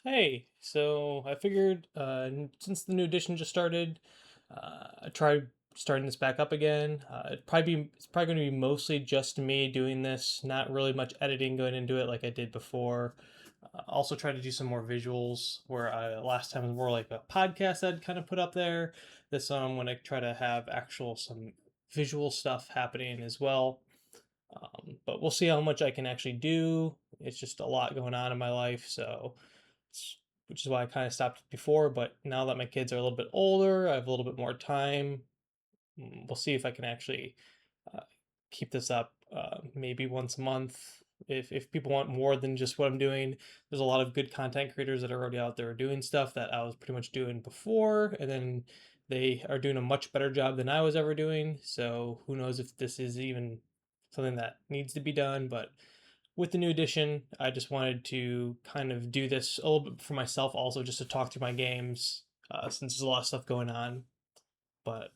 Hey, so I figured since the new edition just started, I tried starting this back up again. It's probably going to be mostly just me doing this, not really much editing going into it like I did before. Also try to do some more visuals where last time was more like a podcast I'd kind of put up there. This one I'm going to try to have actual some visual stuff happening as well. But we'll see how much I can actually do. It's just a lot going on in my life, so which is why I kind of stopped before. But now that my kids are a little bit older, I have a little bit more time. We'll see if I can actually uh, keep this up maybe once a month. If people want more than just what I'm doing, there's a lot of good content creators that are already out there doing stuff that I was pretty much doing before, and then they are doing a much better job than I was ever doing. So who knows if this is even something that needs to be done, but with the new edition, I just wanted to kind of do this a little bit for myself, also just to talk through my games, since there's a lot of stuff going on. But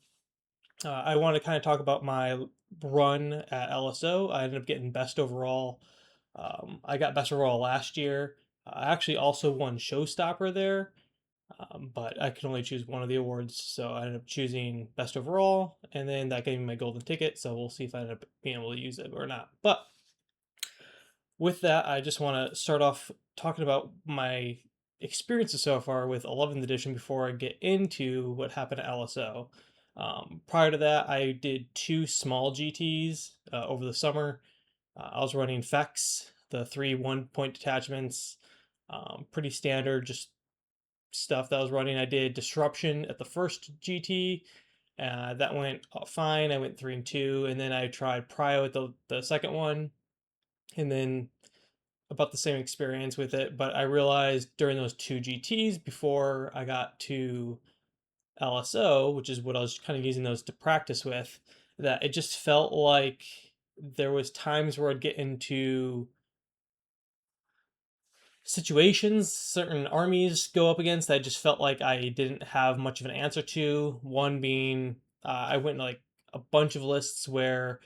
I want to kind of talk about my run at LSO. I ended up getting best overall. I got best overall last year. I actually also won Showstopper there, but I could only choose one of the awards, so I ended up choosing best overall, and then that gave me my golden ticket. So we'll see if I end up being able to use it or not. But with that, I just want to start off talking about my experiences so far with 11th edition before I get into what happened at LSO. Prior to that, I did two small GTs over the summer. I was running FEX, the three 1 point detachments, pretty standard, just stuff that I was running. I did Disruption at the first GT. That went fine. I went 3 and 2, and then I tried Prio at the second one, and then about the same experience with it, but I realized during those two GTs before I got to LSO, which is what I was kind of using those to practice with, that it just felt like there was times where I'd get into situations certain armies go up against that I just felt like I didn't have much of an answer to. One being I went like a bunch of lists where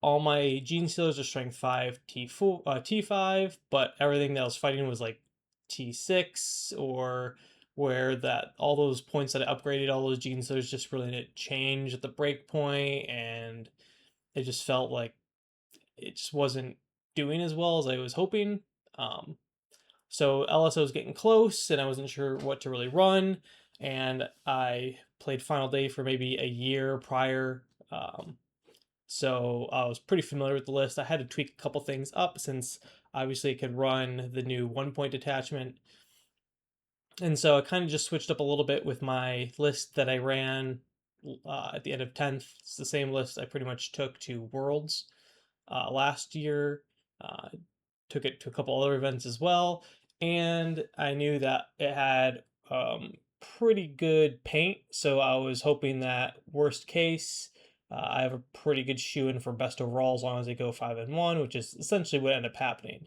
all my gene stealers are strength 5 T4 T5, but everything that I was fighting was like T6, or where that all those points that I upgraded, all those gene stealers just really didn't change at the break point, and it just felt like it just wasn't doing as well as I was hoping. um, so LSO was getting close, and I wasn't sure what to really run. And I played Final Day for maybe a year prior, so I was pretty familiar with the list. I had to tweak a couple things up since obviously I could run the new 1 point detachment. And so I kind of just switched up a little bit with my list that I ran at the end of 10th. It's the same list I pretty much took to Worlds last year. Uh, took it to a couple other events as well. And I knew that it had pretty good paint. So I was hoping that worst case, I have a pretty good shoe in for best overall as long as I go 5-1, which is essentially what ended up happening.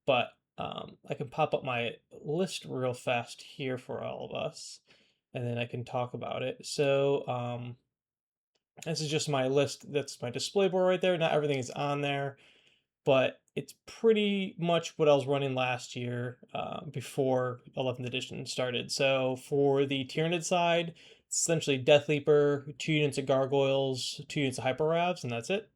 But I can pop up my list real fast here for all of us, and then I can talk about it. So this is just my list. That's my display board right there. Not everything is on there, but it's pretty much what I was running last year before 11th edition started. So for the Tyranid side, it's essentially Death Leaper, 2 units of Gargoyles, 2 units of Hyper Ravs, and that's it.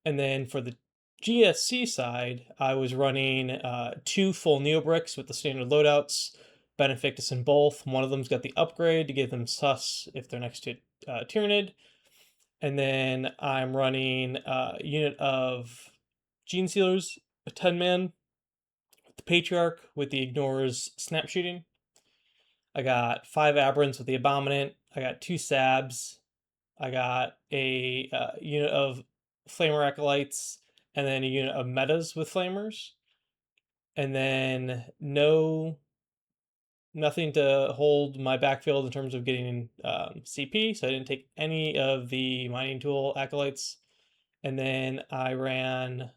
And then for the GSC side, I was running two full Neobricks with the standard loadouts, Benefactus in both. One of them's got the upgrade to give them sus if they're next to Tyranid. And then I'm running a unit of Gene Sealers, a 10-man, with the Patriarch with the Ignores snap shooting. I got 5 Aberrants with the Abominant. I got 2 Sabs. I got a unit of Flamer Acolytes, and then a unit of Metas with Flamers. And then nothing to hold my backfield in terms of getting CP, so I didn't take any of the Mining Tool Acolytes. And then I ran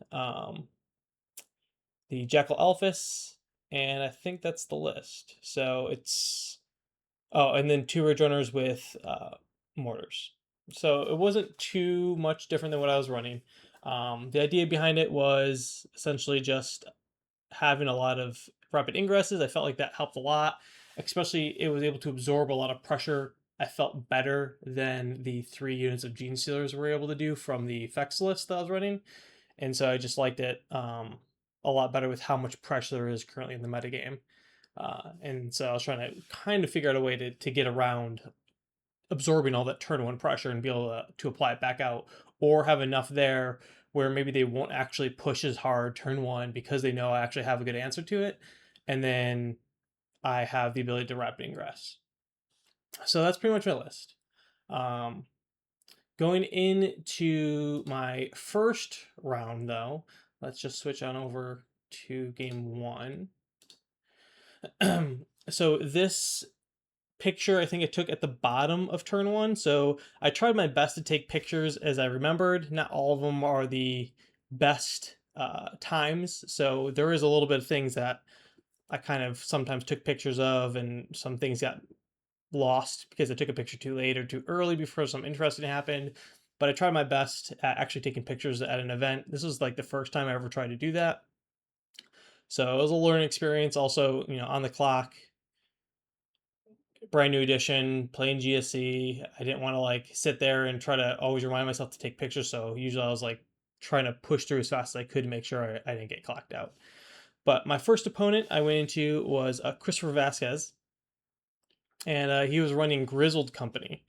the Jackal Alphys, and I think that's the list. So it's and then 2 Ridge Runners with mortars. So it wasn't too much different than what I was running. The idea behind it was essentially just having a lot of rapid ingresses. I felt like that helped a lot, especially it was able to absorb a lot of pressure. I felt better than the 3 units of Gene Stealers were able to do from the effects list that I was running. And so I just liked it a lot better with how much pressure there is currently in the metagame. And so I was trying to kind of figure out a way to get around absorbing all that turn one pressure and be able to apply it back out, or have enough there where maybe they won't actually push as hard turn one because they know I actually have a good answer to it. And then I have the ability to rapid ingress. So that's pretty much my list. Um, Going into my first round, though, let's just switch on over to game one. So this picture I think I took at the bottom of turn one. So I tried my best to take pictures as I remembered. Not all of them are the best times. So there is a little bit of things that I kind of sometimes took pictures of, and some things got lost because I took a picture too late or too early before something interesting happened. But I tried my best at actually taking pictures at an event. This was like the first time I ever tried to do that. So it was a learning experience. Also, on the clock, brand new edition, playing GSC. I didn't want to like sit there and try to always remind myself to take pictures. So usually I was like trying to push through as fast as I could to make sure I didn't get clocked out. But my first opponent I went into was Christopher Vasquez, and he was running Grizzled Company.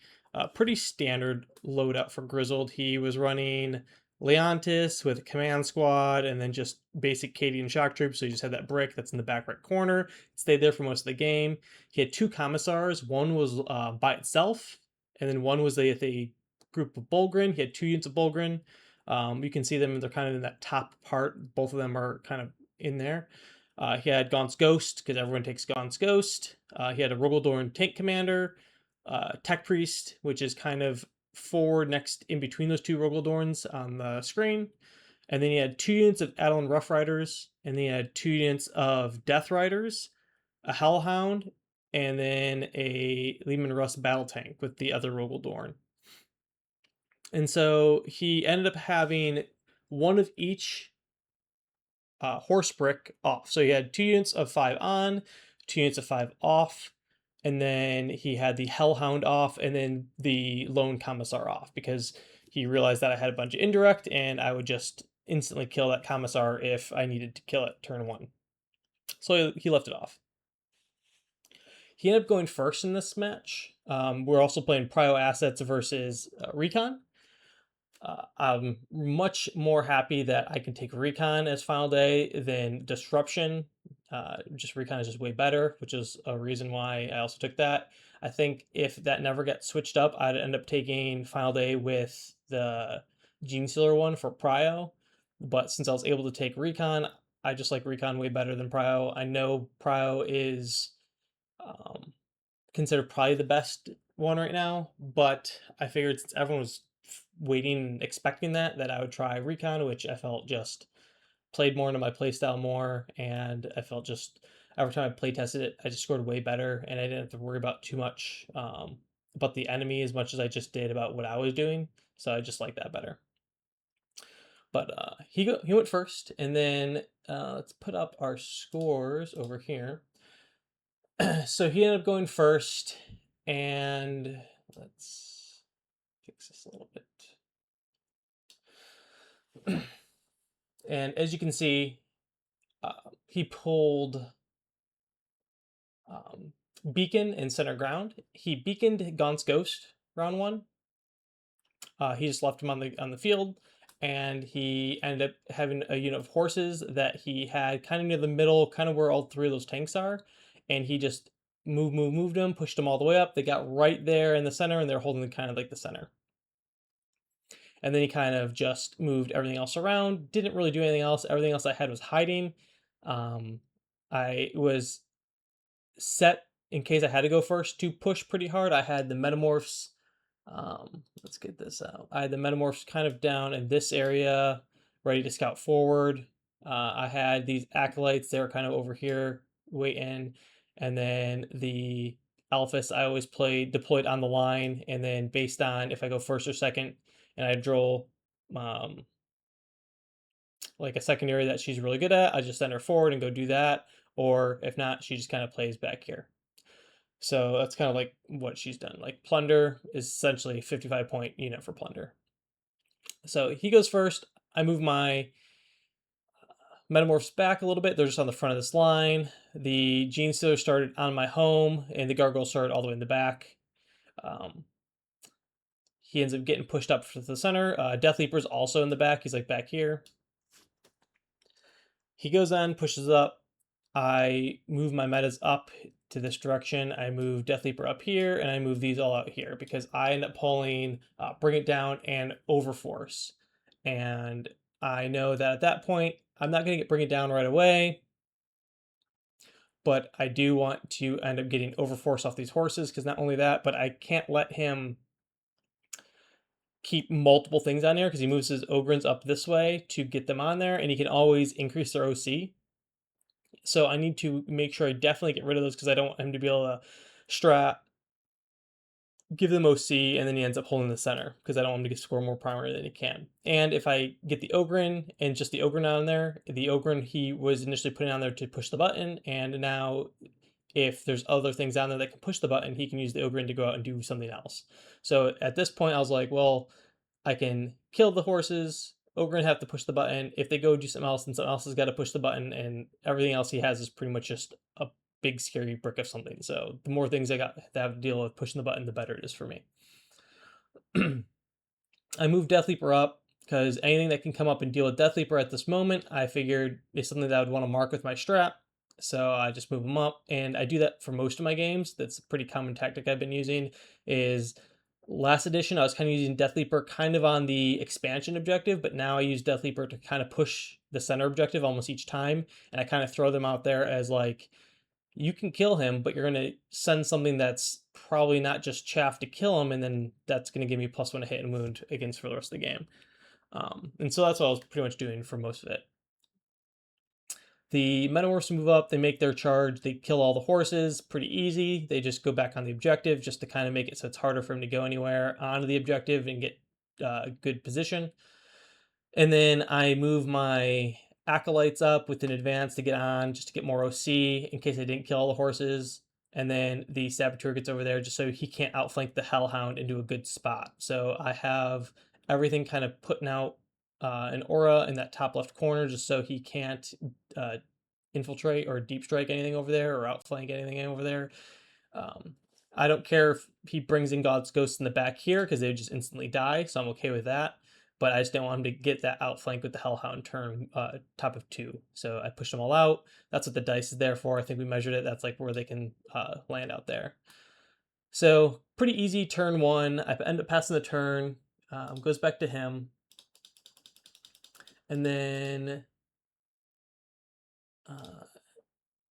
Pretty standard loadout for Grizzled. He was running Leontis with a command squad and then just basic Cadian shock troops. So he just had that brick that's in the back right corner. It stayed there for most of the game. He had two commissars. One was by itself, and then one was the group of Bulgrin. He had 2 units of Bulgrin. You can see them; they're kind of in that top part. Both of them are kind of in there. He had Gaunt's Ghost, because everyone takes Gaunt's Ghost. He had a Rogaldorn Tank Commander, Tech Priest, which is kind of forward next in between those two Rogaldorns on the screen. And then he had 2 units of Adelan Rough Riders, and then he had 2 units of Death Riders, a Hellhound, and then a Lehman Russ Battle Tank with the other Rogaldorn. And so he ended up having one of each horse brick off. So he had 2 units of 5 on, 2 units of 5 off, and then he had the Hellhound off, and then the Lone Commissar off, because he realized that I had a bunch of indirect, and I would just instantly kill that Commissar if I needed to kill it turn one. So he left it off. He ended up going first in this match. We're also playing Prio Assets versus Recon. I'm much more happy that I can take Recon as final day than Disruption. Just Recon is just way better, which is a reason why I also took that. I think if that never got switched up, I'd end up taking final day with the Gene Stealer one for Prio. But since I was able to take Recon, I just like Recon way better than Prio. I know Prio is um, considered probably the best one right now, but I figured since everyone was waiting and expecting that I would try Recon, which I felt just played more into my playstyle more, and I felt just every time I play tested it, I just scored way better, and I didn't have to worry about too much about the enemy as much as I just did about what I was doing. So I just like that better. But he went first, and then let's put up our scores over here. So he ended up going first, and let's fix this a little bit. And as you can see, he pulled Beacon and Center Ground. He beaconed Gaunt's Ghost round one. He just left him on the field, and he ended up having a unit of horses that he had kind of near the middle, kind of where all three of those tanks are, and he just moved them, pushed them all the way up. They got right there in the center, and they're holding kind of like the center. And then he kind of just moved everything else around. Didn't really do anything else. Everything else I had was hiding. I was set in case I had to go first to push pretty hard. I had the Metamorphs. Let's get this out. I had the Metamorphs kind of down in this area, ready to scout forward. I had these Acolytes. They were kind of over here waiting. And then the Alphas I always deployed on the line. And then based on if I go first or second, and I draw like a secondary that she's really good at, I just send her forward and go do that. or if not, she just kind of plays back here. So that's kind of like what she's done. Like plunder is essentially a 55-point unit for plunder. So he goes first. I move my metamorphs back a little bit. They're just on the front of this line. The Gene Stealer started on my home, and the Gargoyle started all the way in the back. Um, he ends up getting pushed up to the center. Death Leaper's also in the back. He's like back here. He goes on, pushes up. I move my metas up to this direction. I move Death Leaper up here, and I move these all out here because I end up pulling Bring It Down and Overforce. And I know that at that point, I'm not going to get Bring It Down right away, but I do want to end up getting Overforce off these horses because not only that, but I can't let him keep multiple things on there because he moves his Ogrins up this way to get them on there, and he can always increase their OC. So I need to make sure I definitely get rid of those because I don't want him to be able to strat, give them OC, and then he ends up holding the center because I don't want him to score more primary than he can. And if I get the Ogrin and just the Ogrin on there, the Ogrin he was initially putting on there to push the button, and now if there's other things on there that can push the button, he can use the Ogrin to go out and do something else. So at this point, I was like, well, I can kill the horses. Ogre have to push the button. If they go do something else, then something else has got to push the button, and everything else he has is pretty much just a big scary brick of something. So the more things I got to have to deal with pushing the button, the better it is for me. I moved Death Leaper up because anything that can come up and deal with Death Leaper at this moment, I figured is something that I would want to mark with my strap. So I just move them up, and I do that for most of my games. That's a pretty common tactic I've been using. Is last edition I was kind of using Death Leaper kind of on the expansion objective, but now I use Death Leaper to kind of push the center objective almost each time, and I kind of throw them out there as like, you can kill him, but you're going to send something that's probably not just chaff to kill him, and then that's going to give me +1 to hit and wound against for the rest of the game. And so that's what I was pretty much doing for most of it. The Metamorphs move up, they make their charge, they kill all the horses, pretty easy. They just go back on the objective just to kind of make it so it's harder for him to go anywhere onto the objective and get good position. And then I move my Acolytes up with an advance to get on, just to get more OC in case I didn't kill all the horses. And then the Saboteur gets over there just so he can't outflank the Hellhound into a good spot. So I have everything kind of putting out an aura in that top left corner just so he can't infiltrate or deep strike anything over there or outflank anything over there. I don't care if he brings in God's Ghost in the back here because they would just instantly die, so I'm okay with that. But I just don't want him to get that outflank with the Hellhound turn top of 2. So I pushed them all out. That's what the dice is there for. I think we measured it. That's like where they can land out there. So pretty easy turn 1. I end up passing the turn. Goes back to him. And then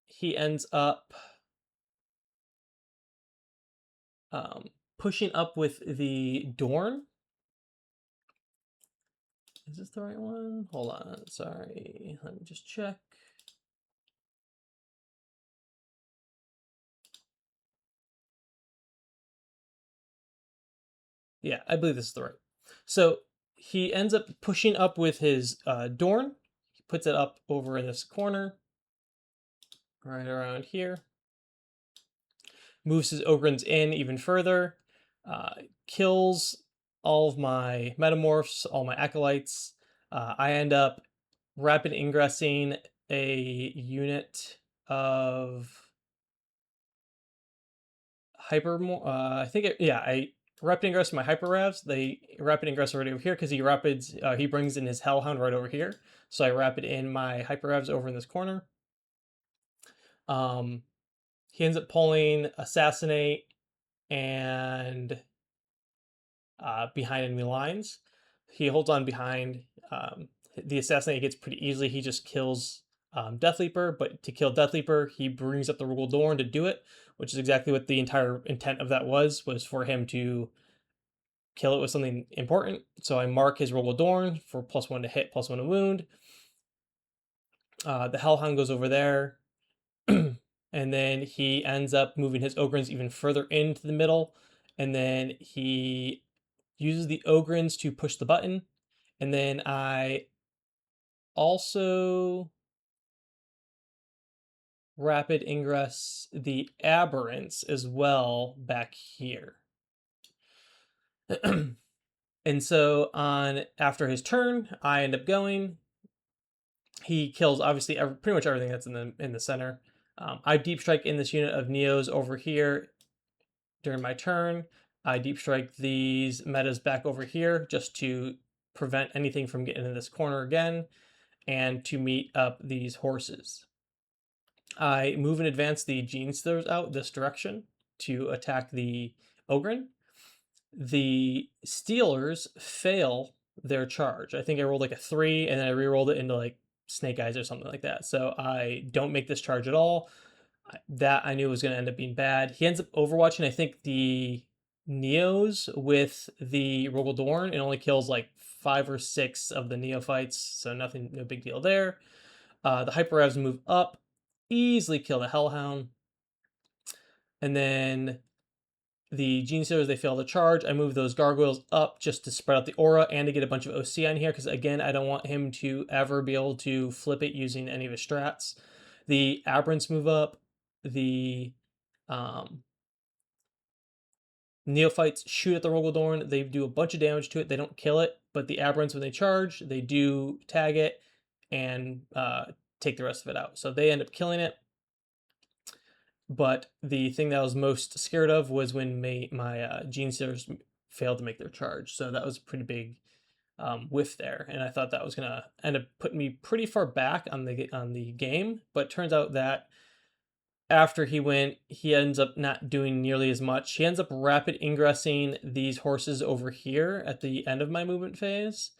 he ends up pushing up with the Dorn. Is this the right one? Hold on, sorry. Let me just check. Yeah, I believe this is the right. So he ends up pushing up with his Dorn. He puts it up over in this corner, right around here. Moves his Ogrins in even further. Kills all of my Metamorphs, all my Acolytes. I end up rapid ingressing a unit of hyper. I think I rapid ingress my hyper ravs. They rapid ingress right over here because he rapids. He brings in his Hellhound right over here. So I rapid in my hyper ravs over in this corner. He ends up pulling assassinate and behind enemy lines. He holds on behind. The assassinate gets pretty easily. He just kills Death Leaper, but to kill Death Leaper, he brings up the Rugel Dorn to do it, which is exactly what the entire intent of that was for him to kill it with something important. So I mark his Rugel Dorn for +1 to hit, +1 to wound. The Hellhound goes over there, and then he ends up moving his Ogrins even further into the middle, and then he uses the Ogrins to push the button, and then I also rapid ingress the aberrants as well back here. And so on after his turn, I end up going. He kills obviously pretty much everything that's in the center. I deep strike in this unit of Neos over here during my turn. I deep strike these metas back over here just to prevent anything from getting in this corner again and to meet up these horses. I move and advance the Gene Stealers out this direction to attack the Ogren. The Stealers fail their charge. I think I rolled like a 3 and then I re-rolled it into like Snake Eyes or something like that. So I don't make this charge at all. That I knew was going to end up being bad. He ends up overwatching, I think, the Neos with the Rogaldorn and only kills like 5 or 6 of the Neophytes. So nothing, no big deal there. The Hyper Revs move up, easily kill the Hellhound. And then the Gene Stealers, they fail the charge. I move those Gargoyles up just to spread out the aura and to get a bunch of OC on here because, again, I don't want him to ever be able to flip it using any of his strats. The Aberrants move up. The Neophytes shoot at the Rogaldorn. They do a bunch of damage to it. They don't kill it, but the Aberrants, when they charge, they do tag it and take the rest of it out. So they end up killing it. But the thing that I was most scared of was when my Gene Stealers failed to make their charge. So that was a pretty big whiff there, and I thought that was gonna end up putting me pretty far back on the game. But turns out that after he went, he ends up not doing nearly as much. He ends up rapid ingressing these horses over here at the end of my movement phase.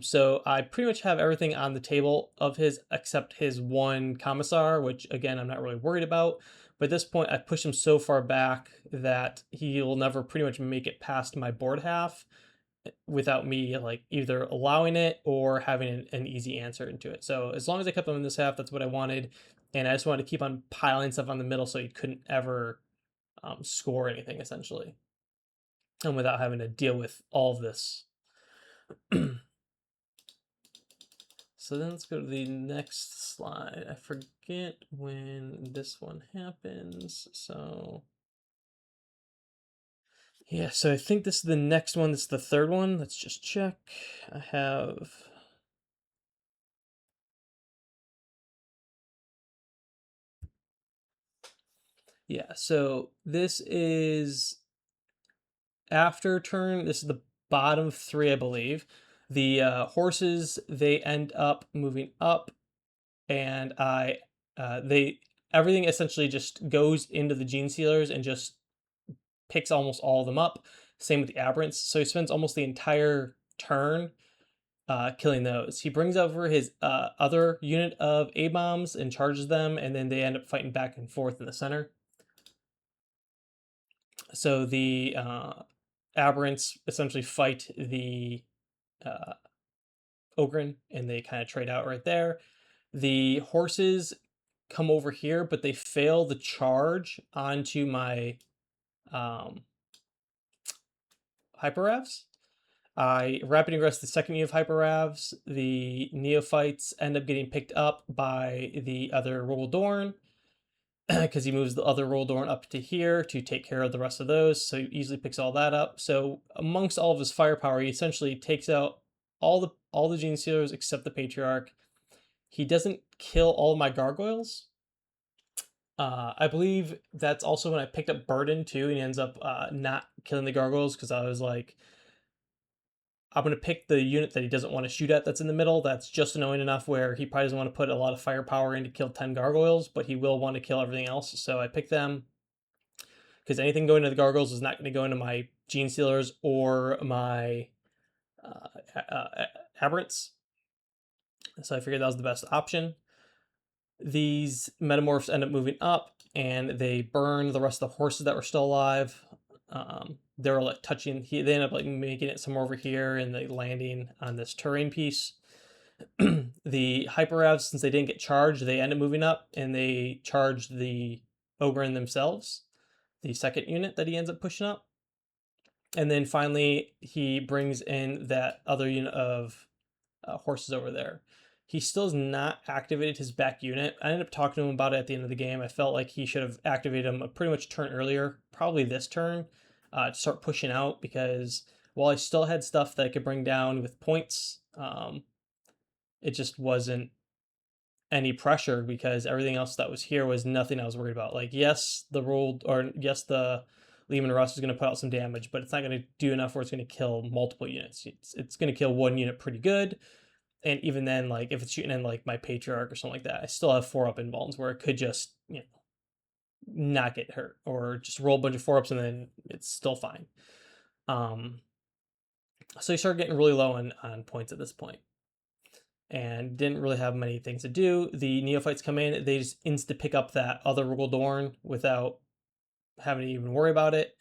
So I pretty much have everything on the table of his except his one commissar, which again I'm not really worried about. But at this point, I pushed him so far back that he will never pretty much make it past my board half without me like either allowing it or having an easy answer into it. So as long as I kept him in this half, that's what I wanted. And I just wanted to keep on piling stuff on the middle so he couldn't ever score anything essentially. And without having to deal with all of this. So then let's go to the next slide. I forget when this one happens. So yeah, so I think this is the next one. This is the third one. Let's just check. I have... Yeah, so this is after turn. This is the bottom 3, I believe. The horses, they end up moving up, and everything essentially just goes into the Gene Stealers and just picks almost all of them up. Same with the Aberrants. So he spends almost the entire turn killing those. He brings over his other unit of A-bombs and charges them, and then they end up fighting back and forth in the center. So the Aberrants essentially fight the Ogren, and they kind of trade out right there. The horses come over here, but they fail the charge onto my Hyper Ravs. I rapid ingress the second unit of Hyper Ravs. The Neophytes end up getting picked up by the other Rogaldorn because he moves the other Rogaldorn up to here to take care of the rest of those. So he easily picks all that up. So amongst all of his firepower, he essentially takes out all the Gene Stealers except the Patriarch. He doesn't kill all of my Gargoyles. I believe that's also when I picked up Burden too, and he ends up not killing the Gargoyles because I was like, I'm going to pick the unit that he doesn't want to shoot at that's in the middle. That's just annoying enough where he probably doesn't want to put a lot of firepower in to kill 10 Gargoyles, but he will want to kill everything else. So I picked them because anything going to the Gargoyles is not going to go into my Gene Stealers or my Aberrants. So I figured that was the best option. These Metamorphs end up moving up, and they burn the rest of the horses that were still alive. They're like touching. They end up like making it somewhere over here and like landing on this terrain piece. The Hyper Ravs, since they didn't get charged, they end up moving up and they charge the Ogren themselves, the second unit that he ends up pushing up. And then finally, he brings in that other unit of horses over there. He still has not activated his back unit. I ended up talking to him about it at the end of the game. I felt like he should have activated him a pretty much a turn earlier, probably this turn, to start pushing out, because while I still had stuff that I could bring down with points, it just wasn't any pressure because everything else that was here was nothing I was worried about. Like, yes, the Lehman Russ is going to put out some damage, but it's not going to do enough where it's going to kill multiple units. It's going to kill one unit pretty good. And even then, like, if it's shooting in like my Patriarch or something like that, I still have 4-up invulns where it could just, not get hurt, or just roll a bunch of 4-ups and then it's still fine. So you start getting really low on points at this point, and didn't really have many things to do. The neophytes come in, they just insta pick up that other Rugaldorn without having to even worry about it.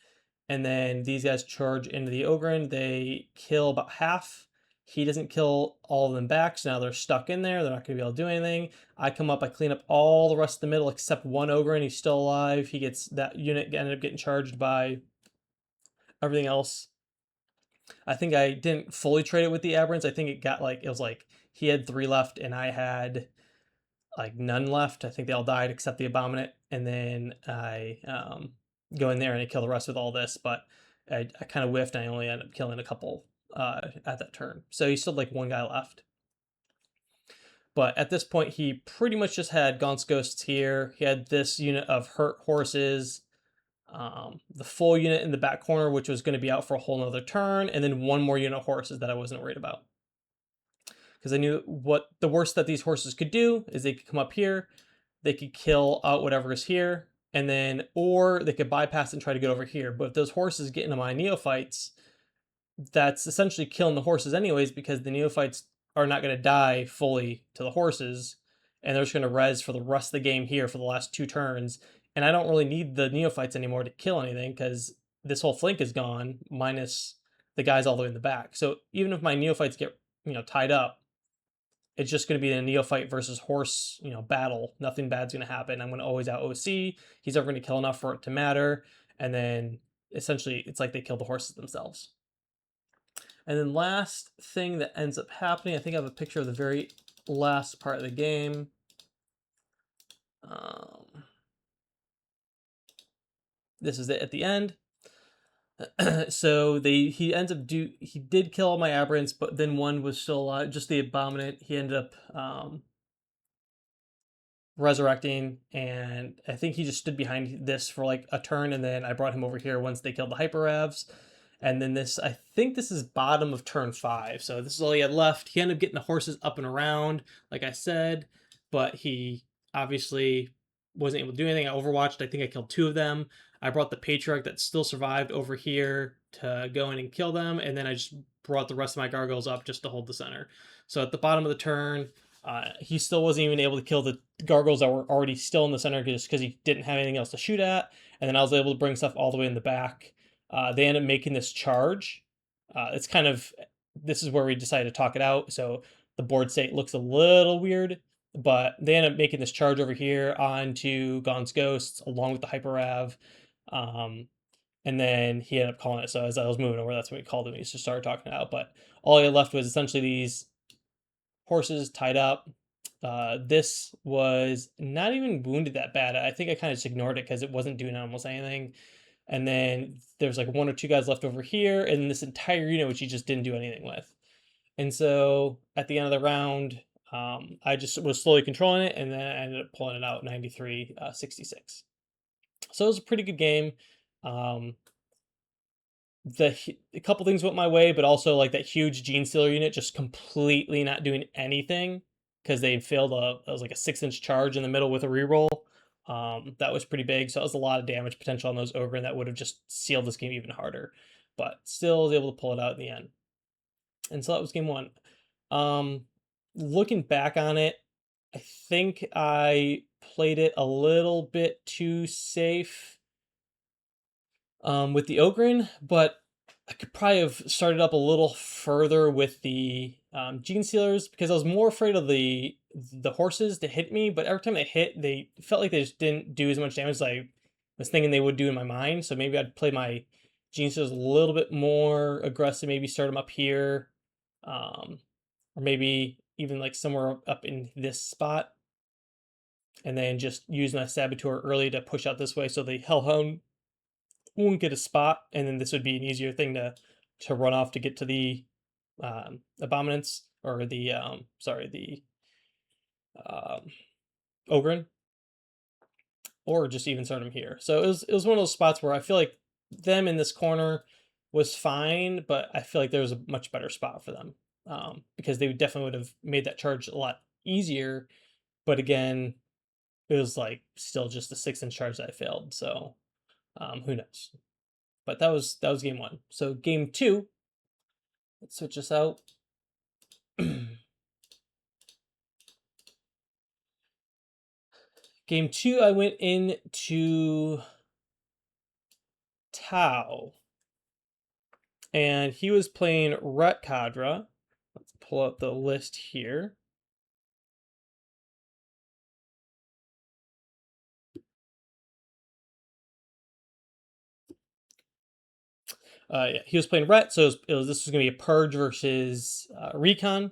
And then these guys charge into the Ogren. They kill about half. He doesn't kill all of them back, so now they're stuck in there. They're not going to be able to do anything. I come up, I clean up all the rest of the middle except one Ogren. He's still alive. He gets that unit ended up getting charged by everything else. I think I didn't fully trade it with the Aberrants. I think it was like he had 3 left and I had like none left. I think they all died except the Abominate. And then I go in there and I kill the rest with all this, but I kind of whiffed and I only ended up killing a couple at that turn. So he still had like one guy left. But at this point, he pretty much just had Gaunt's Ghosts here. He had this unit of hurt horses, the full unit in the back corner, which was going to be out for a whole nother turn, and then one more unit of horses that I wasn't worried about. Because I knew what the worst that these horses could do is they could come up here, they could kill out whatever is here, and then, or they could bypass and try to get over here. But if those horses get into my neophytes, that's essentially killing the horses anyways, because the neophytes are not going to die fully to the horses, and they're just going to res for the rest of the game here for the last 2 turns. And I don't really need the neophytes anymore to kill anything because this whole flank is gone, minus the guys all the way in the back. So even if my neophytes get tied up, it's just going to be a neophyte versus horse battle. Nothing bad's going to happen. I'm going to always out OC. He's never going to kill enough for it to matter. And then essentially it's like they kill the horses themselves. And then last thing that ends up happening, I think I have a picture of the very last part of the game. This is it at the end. So he did kill all my aberrants, but then one was still alive, just the Abominate. He ended up resurrecting, and I think he just stood behind this for like a turn, and then I brought him over here once they killed the Hyperravs. And then I think this is bottom of turn 5, so this is all he had left. He ended up getting the horses up and around, like I said, but he obviously wasn't able to do anything. I overwatched. I think I killed 2 of them. I brought the Patriarch that still survived over here to go in and kill them, and then I just brought the rest of my gargoyles up just to hold the center. So at the bottom of the turn, he still wasn't even able to kill the gargoyles that were already still in the center just because he didn't have anything else to shoot at. And then I was able to bring stuff all the way in the back. They end up making this charge. This is where we decided to talk it out. So the board state looks a little weird, but they end up making this charge over here onto Gaunt's Ghosts along with the Hyperrav. And then he ended up calling it. So as I was moving over, that's when he called him. He just started talking it out. But all he had left was essentially these horses tied up. This was not even wounded that bad. I think I kind of just ignored it because it wasn't doing almost anything. And then there's like 1 or 2 guys left over here, and this entire unit, which he just didn't do anything with. And so at the end of the round, I just was slowly controlling it, and then I ended up pulling it out 93-66. So it was a pretty good game. A couple things went my way, but also like that huge Gene Stealer unit just completely not doing anything because they failed it was like a 6-inch charge in the middle with a reroll. That was pretty big, so that was a lot of damage potential on those Ogre, and that would have just sealed this game even harder. But still was able to pull it out in the end. And so that was game 1. Looking back on it, I think I played it a little bit too safe with the Ogren, but I could probably have started up a little further with the Gene Stealers because I was more afraid of the horses to hit me, but every time they hit, they felt like they just didn't do as much damage as I was thinking they would do in my mind. So maybe I'd play my Gene Stealers a little bit more aggressive, maybe start them up here, or maybe even like somewhere up in this spot, and then just use my Saboteur early to push out this way so the Hellhound won't get a spot, and then this would be an easier thing to run off to get to the Abominants, or the sorry, the um, Ogren, or just even start them here. So it was one of those spots where I feel like them in this corner was fine, but I feel like there was a much better spot for them, because they definitely would have made that charge a lot easier. But again, it was like still just a 6-inch charge that I failed. So who knows? But that was game one. So game two, let's switch this out. Game two, I went into Tau, and he was playing Rhett Kadra. Let's pull up the list here. Yeah, he was playing Rhett, so this was going to be a Purge versus Recon.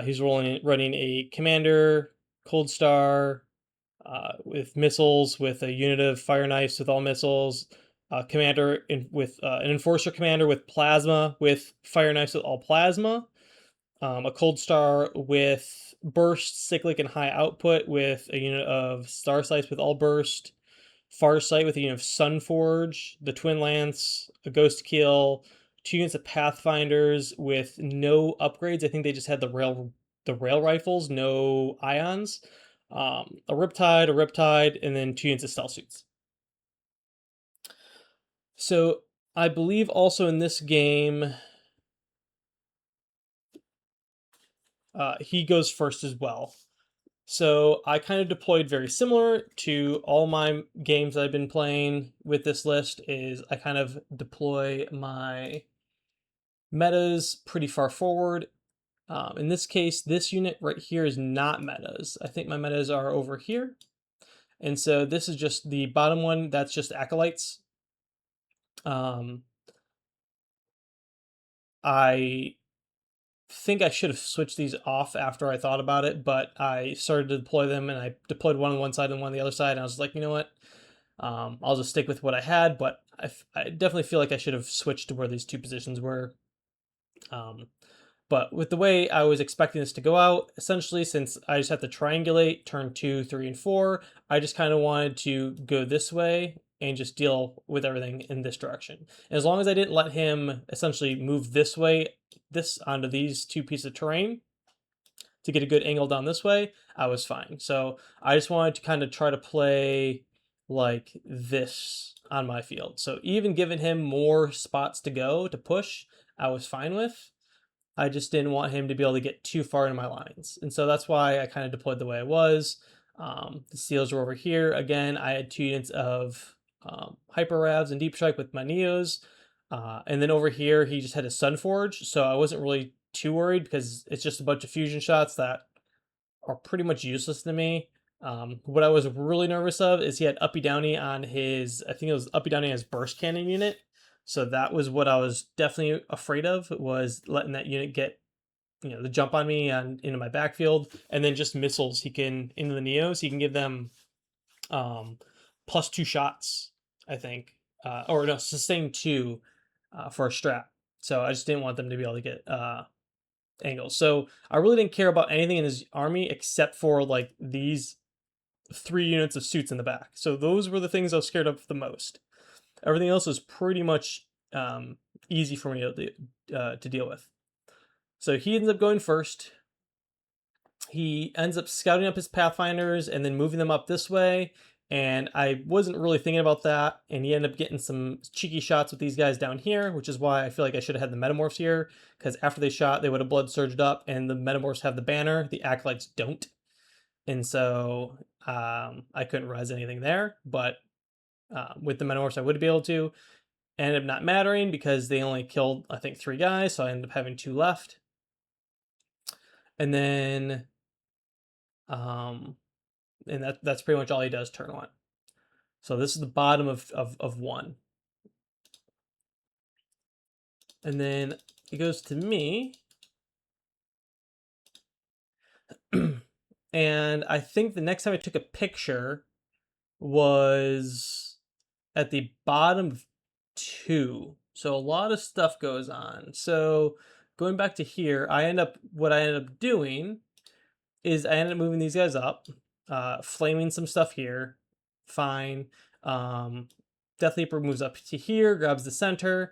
He's running a Commander, Cold Star, with missiles, with a unit of Fire Knights with all missiles, commander with an Enforcer commander with plasma, with Fire Knights with all plasma, a Cold Star with burst, cyclic, and high output, with a unit of Star Sights with all burst, Farsight with a unit of Sunforge, the Twin Lance, a Ghost Keel, 2 units of Pathfinders with no upgrades. I think they just had the rail rifles, no ions. A Riptide, and then 2 units of Stealth Suits. So I believe also in this game, he goes first as well. So I kind of deployed very similar to all my games I've been playing with this list. Is I kind of deploy my metas pretty far forward. In this case, this unit right here is not metas. I think my metas are over here. And so this is just the bottom one. That's just Acolytes. I think I should have switched these off after I thought about it, but I started to deploy them, and I deployed one on one side and one on the other side, and I was like, you know what? I'll just stick with what I had, but I definitely feel like I should have switched to where these two positions were. Um, but with the way I was expecting this to go out, essentially, since I just have to triangulate turn 2, 3, and 4, I just kind of wanted to go this way and just deal with everything in this direction. And as long as I didn't let him essentially move this way, this onto these two pieces of terrain to get a good angle down this way, I was fine. So I just wanted to kind of try to play like this on my field. So even giving him more spots to go to push, I was fine with. I just didn't want him to be able to get too far into my lines. And so that's why I kind of deployed the way I was. The Steels were over here. Again, I had 2 units of Hyper Ravs and Deep Strike with my Neos. And then over here, he just had a Sunforge. So I wasn't really too worried because it's just a bunch of fusion shots that are pretty much useless to me. What I was really nervous of is he had Uppy Downy on his, I think it was Uppy Downy on his Burst Cannon unit. So that was what I was definitely afraid of, was letting that unit get, the jump on me and into my backfield, and then just missiles. He can, into the Neos, he can give them +2 shots, I think, or no, sustain 2 for a strap. So I just didn't want them to be able to get angles. So I really didn't care about anything in his army except for like these 3 units of suits in the back. So those were the things I was scared of the most. Everything else was pretty much easy for me to deal with. So he ends up going first. He ends up scouting up his Pathfinders and then moving them up this way. And I wasn't really thinking about that. And he ended up getting some cheeky shots with these guys down here, which is why I feel like I should have had the Metamorphs here. Because after they shot, they would have blood surged up, and the Metamorphs have the banner. The Acolytes don't. And so I couldn't res anything there. But with the Metamorphs, I would be able to. Ended up not mattering because they only killed, I think, 3 guys. So I ended up having 2 left. And then and that's pretty much all he does turn 1. So this is the bottom of 1. And then it goes to me. And I think the next time I took a picture was at the bottom of 2. So a lot of stuff goes on. So going back to here, what I ended up doing is I ended up moving these guys up, flaming some stuff here. Fine. Death Leaper moves up to here, grabs the center.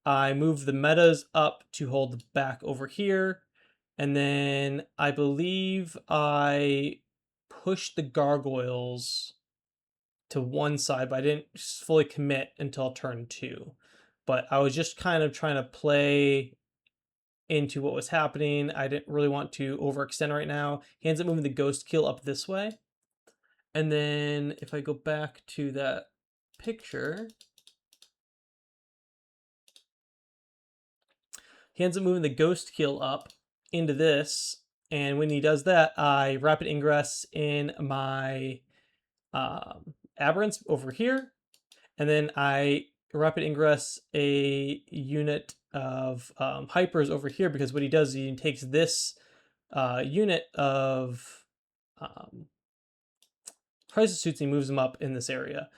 I move the metas up to hold the back over here. And then I believe I pushed the gargoyles to one side, but I didn't fully commit until turn 2. But I was just kind of trying to play into what was happening. I didn't really want to overextend right now. He ends up moving the ghost kill up this way. And then if I go back to that picture, he ends up moving the ghost kill up into this. And when he does that, I rapid ingress in my aberrants over here. And then I rapid ingress a unit of hypers over here, because what he does is he takes this unit of crisis suits and he moves them up in this area.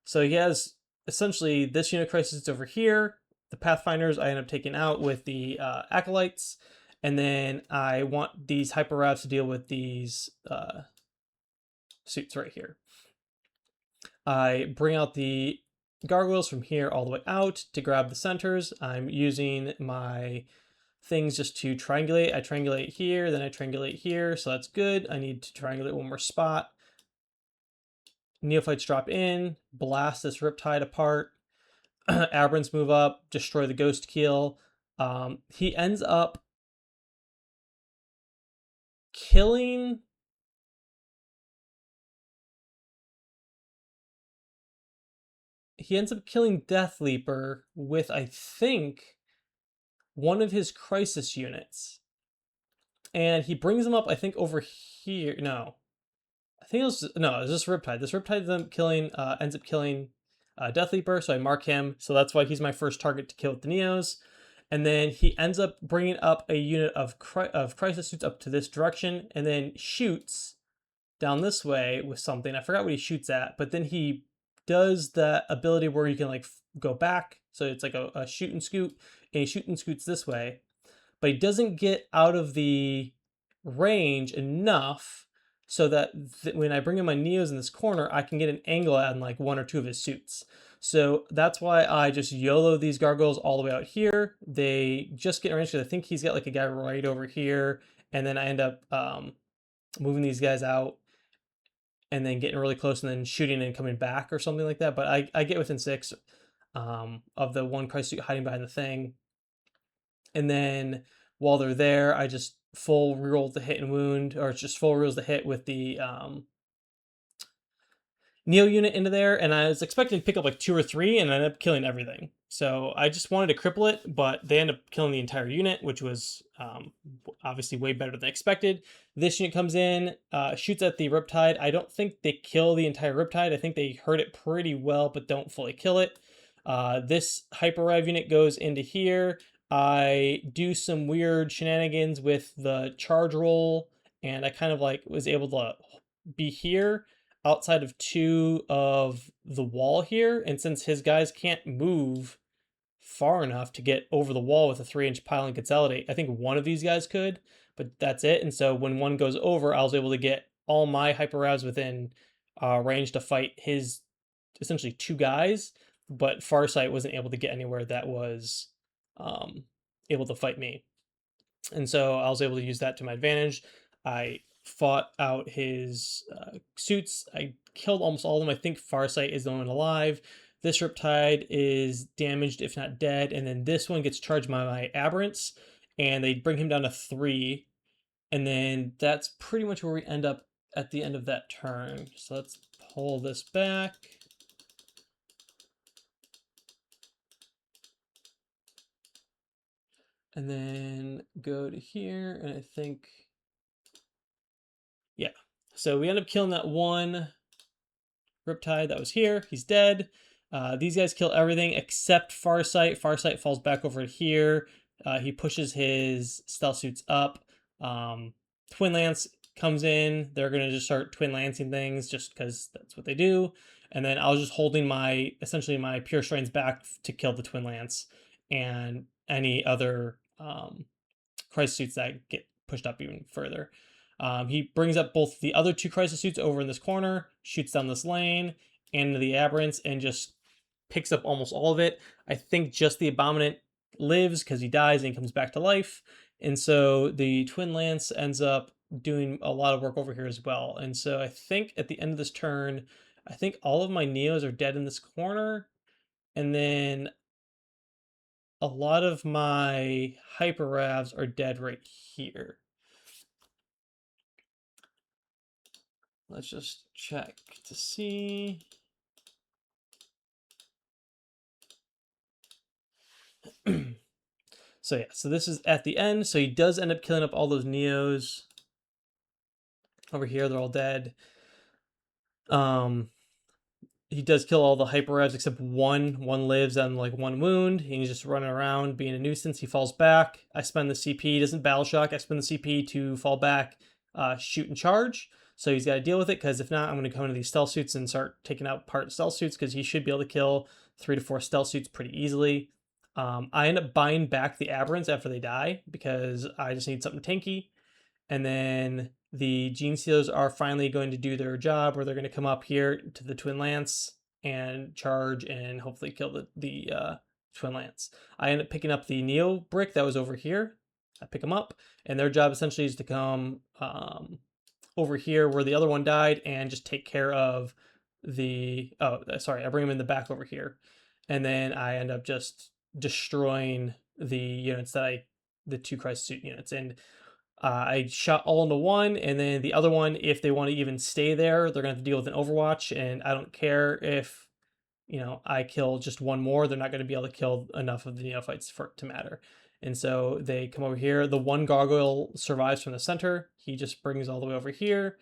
So he has essentially this unit of crisis suits over here. The Pathfinders I end up taking out with the Acolytes. And then I want these hyper routes to deal with these suits right here. I bring out the gargoyles from here all the way out to grab the centers. I'm using my things just to triangulate. I triangulate here, then I triangulate here, so that's good. I need to triangulate one more spot. Neophytes drop in, blast this Riptide apart. Aberrants move up, destroy the Ghost Keel. He ends up killing... He ends up killing Death Leaper with, I think, one of his crisis units. And he brings him up, I think, over here. No. I think it was this Riptide. This Riptide ends up killing Death Leaper, so I mark him. So that's why he's my first target to kill with the Neos. And then he ends up bringing up a unit of crisis suits up to this direction, and then shoots down this way with something. I forgot what he shoots at, but then he does that ability where you can like go back. So it's like a shoot and scoot, and he shoot and scoots this way. But he doesn't get out of the range enough so that when I bring in my Neos in this corner, I can get an angle on like one or two of his suits. So that's why I just YOLO these gargoyles all the way out here. They just get in range because I think he's got like a guy right over here. And then I end up moving these guys out and then getting really close and then shooting and coming back or something like that. But I get within 6 of the one crisis suit hiding behind the thing. And then while they're there, I just full reroll the hit and wound, or it's just full rerolls the hit with the Neo unit into there, and I was expecting to pick up like 2 or 3, and I ended up killing everything. So I just wanted to cripple it, but they end up killing the entire unit, which was obviously way better than expected. This unit comes in, shoots at the Riptide. I don't think they kill the entire Riptide. I think they hurt it pretty well, but don't fully kill it. This Hyper Rev unit goes into here. I do some weird shenanigans with the charge roll, and I kind of like was able to be here outside of 2 of the wall here. And since his guys can't move far enough to get over the wall with a 3-inch pile and consolidate, I think one of these guys could, but that's it. And so when one goes over, I was able to get all my hyper routes within range to fight his essentially 2 guys, but Farsight wasn't able to get anywhere that was able to fight me. And so I was able to use that to my advantage. I fought out his suits. I killed almost all of them. I think Farsight is the only one alive. This Riptide is damaged, if not dead. And then this one gets charged by my Aberrants, and they bring him down to 3. And then that's pretty much where we end up at the end of that turn. So let's pull this back. And then go to here, and I think, yeah. So we end up killing that one Riptide that was here. He's dead. These guys kill everything except Farsight. Farsight falls back over here. He pushes his stealth suits up. Twin Lance comes in, they're gonna just start twin lancing things just because that's what they do. And then I was just holding my essentially my pure strains back to kill the twin lance and any other crisis suits that get pushed up even further. He brings up both the other two crisis suits over in this corner, shoots down this lane and into the aberrants, and just picks up almost all of it. I think just the Abominant lives because he dies and he comes back to life. And so the Twin Lance ends up doing a lot of work over here as well. And so I think at the end of this turn, I think all of my Neos are dead in this corner. And then a lot of my Hyper Ravs are dead right here. Let's just check to see. So yeah, so this is at the end. So he does end up killing up all those Neos. Over here, they're all dead. He does kill all the hyper revs except one. One lives on like one wound. He's just running around being a nuisance. He falls back. I spend the CP. He doesn't battle shock. I spend the CP to fall back, shoot and charge. So he's got to deal with it because if not, I'm going to come into these stealth suits and start taking out part stealth suits because he should be able to kill 3 to 4 stealth suits pretty easily. I end up buying back the aberrants after they die because I just need something tanky. And then the Gene Stealers are finally going to do their job where they're going to come up here to the Twin Lance and charge and hopefully kill the Twin Lance. I end up picking up the Neo brick that was over here. I pick them up, and their job essentially is to come over here where the other one died and just take care of the... Oh, sorry, I bring them in the back over here. And then I end up just destroying the units the 2 crisis suit units. And I shot all into one, and then the other one, if they want to even stay there, they're going to have to deal with an Overwatch, and I don't care if, I kill just one more. They're not going to be able to kill enough of the neophytes for it to matter. And so they come over here. The one gargoyle survives from the center. He just brings all the way over here,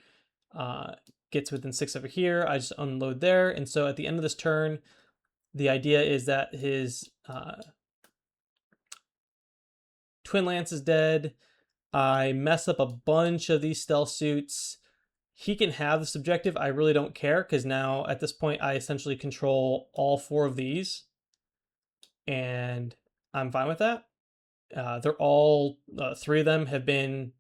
gets within 6 over here. I just unload there. And so at the end of this turn, the idea is that his Twin Lance is dead. I mess up a bunch of these stealth suits. He can have this objective. I really don't care because now at this point I essentially control all 4 of these, and I'm fine with that. They're all 3 of them have been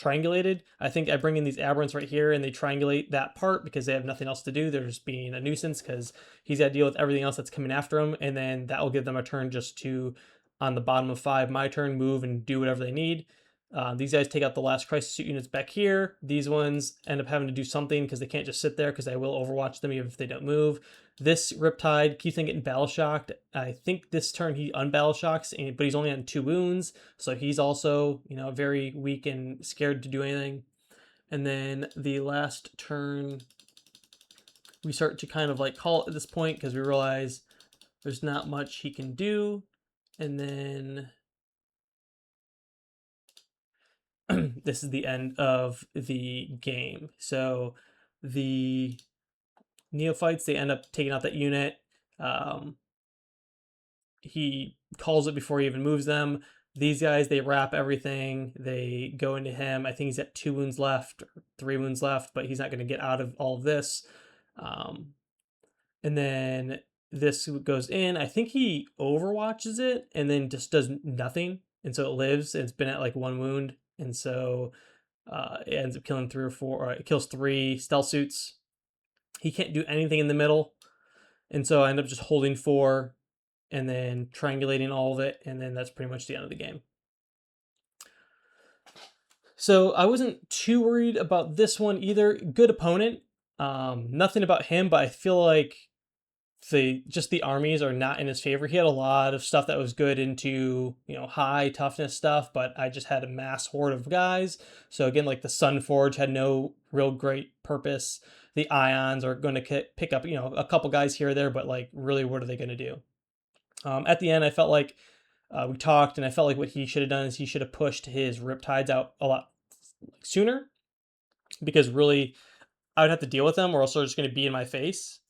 triangulated. I think I bring in these aberrants right here and they triangulate that part because they have nothing else to do. They're just being a nuisance because he's got to deal with everything else that's coming after him, and then that will give them a turn just to, on the bottom of 5, my turn, move and do whatever they need. These guys take out the last crisis suit units back here. These ones end up having to do something because they can't just sit there because I will overwatch them even if they don't move. This Riptide keeps on getting battle shocked. I think this turn he unbattle shocks, but he's only on 2 wounds, so he's also very weak and scared to do anything. And then the last turn, we start to kind of like call it at this point because we realize there's not much he can do. And then this is the end of the game. So the neophytes, they end up taking out that unit. He calls it before he even moves them. These guys, they wrap everything. They go into him. I think he's got 2 wounds left, or 3 wounds left, but he's not going to get out of all of this. And then this goes in. I think he overwatches it and then just does nothing. And so it lives. And it's been at like 1 wound. And so it ends up killing 3 or 4, or it kills 3 stealth suits. He can't do anything in the middle. And so I end up just holding 4 and then triangulating all of it. And then that's pretty much the end of the game. So I wasn't too worried about this one either. Good opponent. Nothing about him, but I feel like the armies are not in his favor. He had a lot of stuff that was good into high toughness stuff, but I just had a mass horde of guys. So again, like the Sunforge had no real great purpose. The Ions are going to pick up a couple guys here or there, but like really, what are they going to do? At the end, I felt like we talked, and I felt like what he should have done is he should have pushed his Riptides out a lot sooner, because really I would have to deal with them, or else they're just going to be in my face.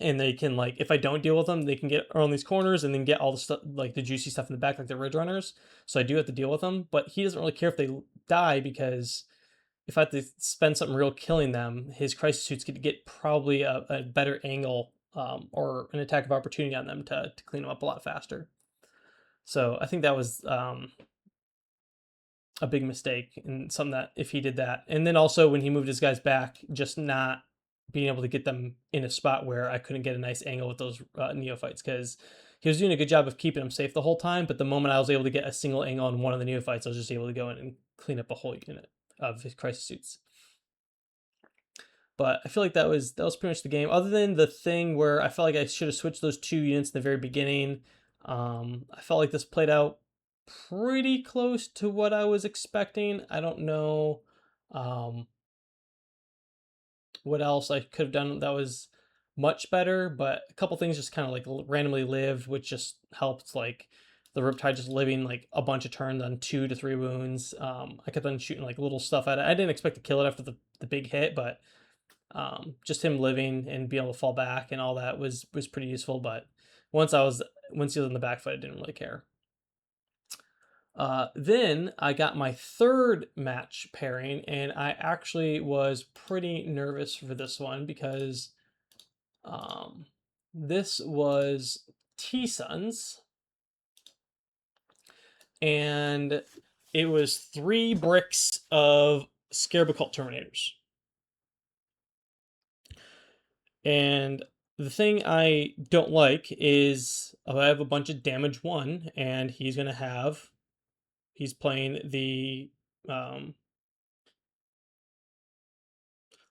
and they can, like, if I don't deal with them, they can get around these corners and then get all the stuff, like the juicy stuff in the back, like the ridge runners. So I do have to deal with them, but he doesn't really care if they die, because if I have to spend something real killing them, his crisis suits could get probably a better angle, or an attack of opportunity on them to clean them up a lot faster. So I think that was a big mistake, and something that if he did that, and then also when he moved his guys back, just not being able to get them in a spot where I couldn't get a nice angle with those neophytes, because he was doing a good job of keeping them safe the whole time. But the moment I was able to get a single angle on one of the neophytes, I was just able to go in and clean up a whole unit of his crisis suits. But I feel like that was pretty much the game. Other than the thing where I felt like I should have switched those 2 units in the very beginning, I felt like this played out pretty close to what I was expecting. I don't know um, what else I could have done that was much better, but a couple things just kind of like randomly lived, which just helped. Like the Riptide just living like a bunch of turns on 2 to 3 wounds. I kept on shooting like little stuff at it. I didn't expect to kill it after the big hit, but just him living and being able to fall back and all that was pretty useful. But once he was in the back foot, I didn't really care. Then I got my third match pairing, and I actually was pretty nervous for this one, because this was T-Suns, and it was 3 bricks of Scarab Occult Terminators. And the thing I don't like is I have a bunch of damage 1, and he's playing the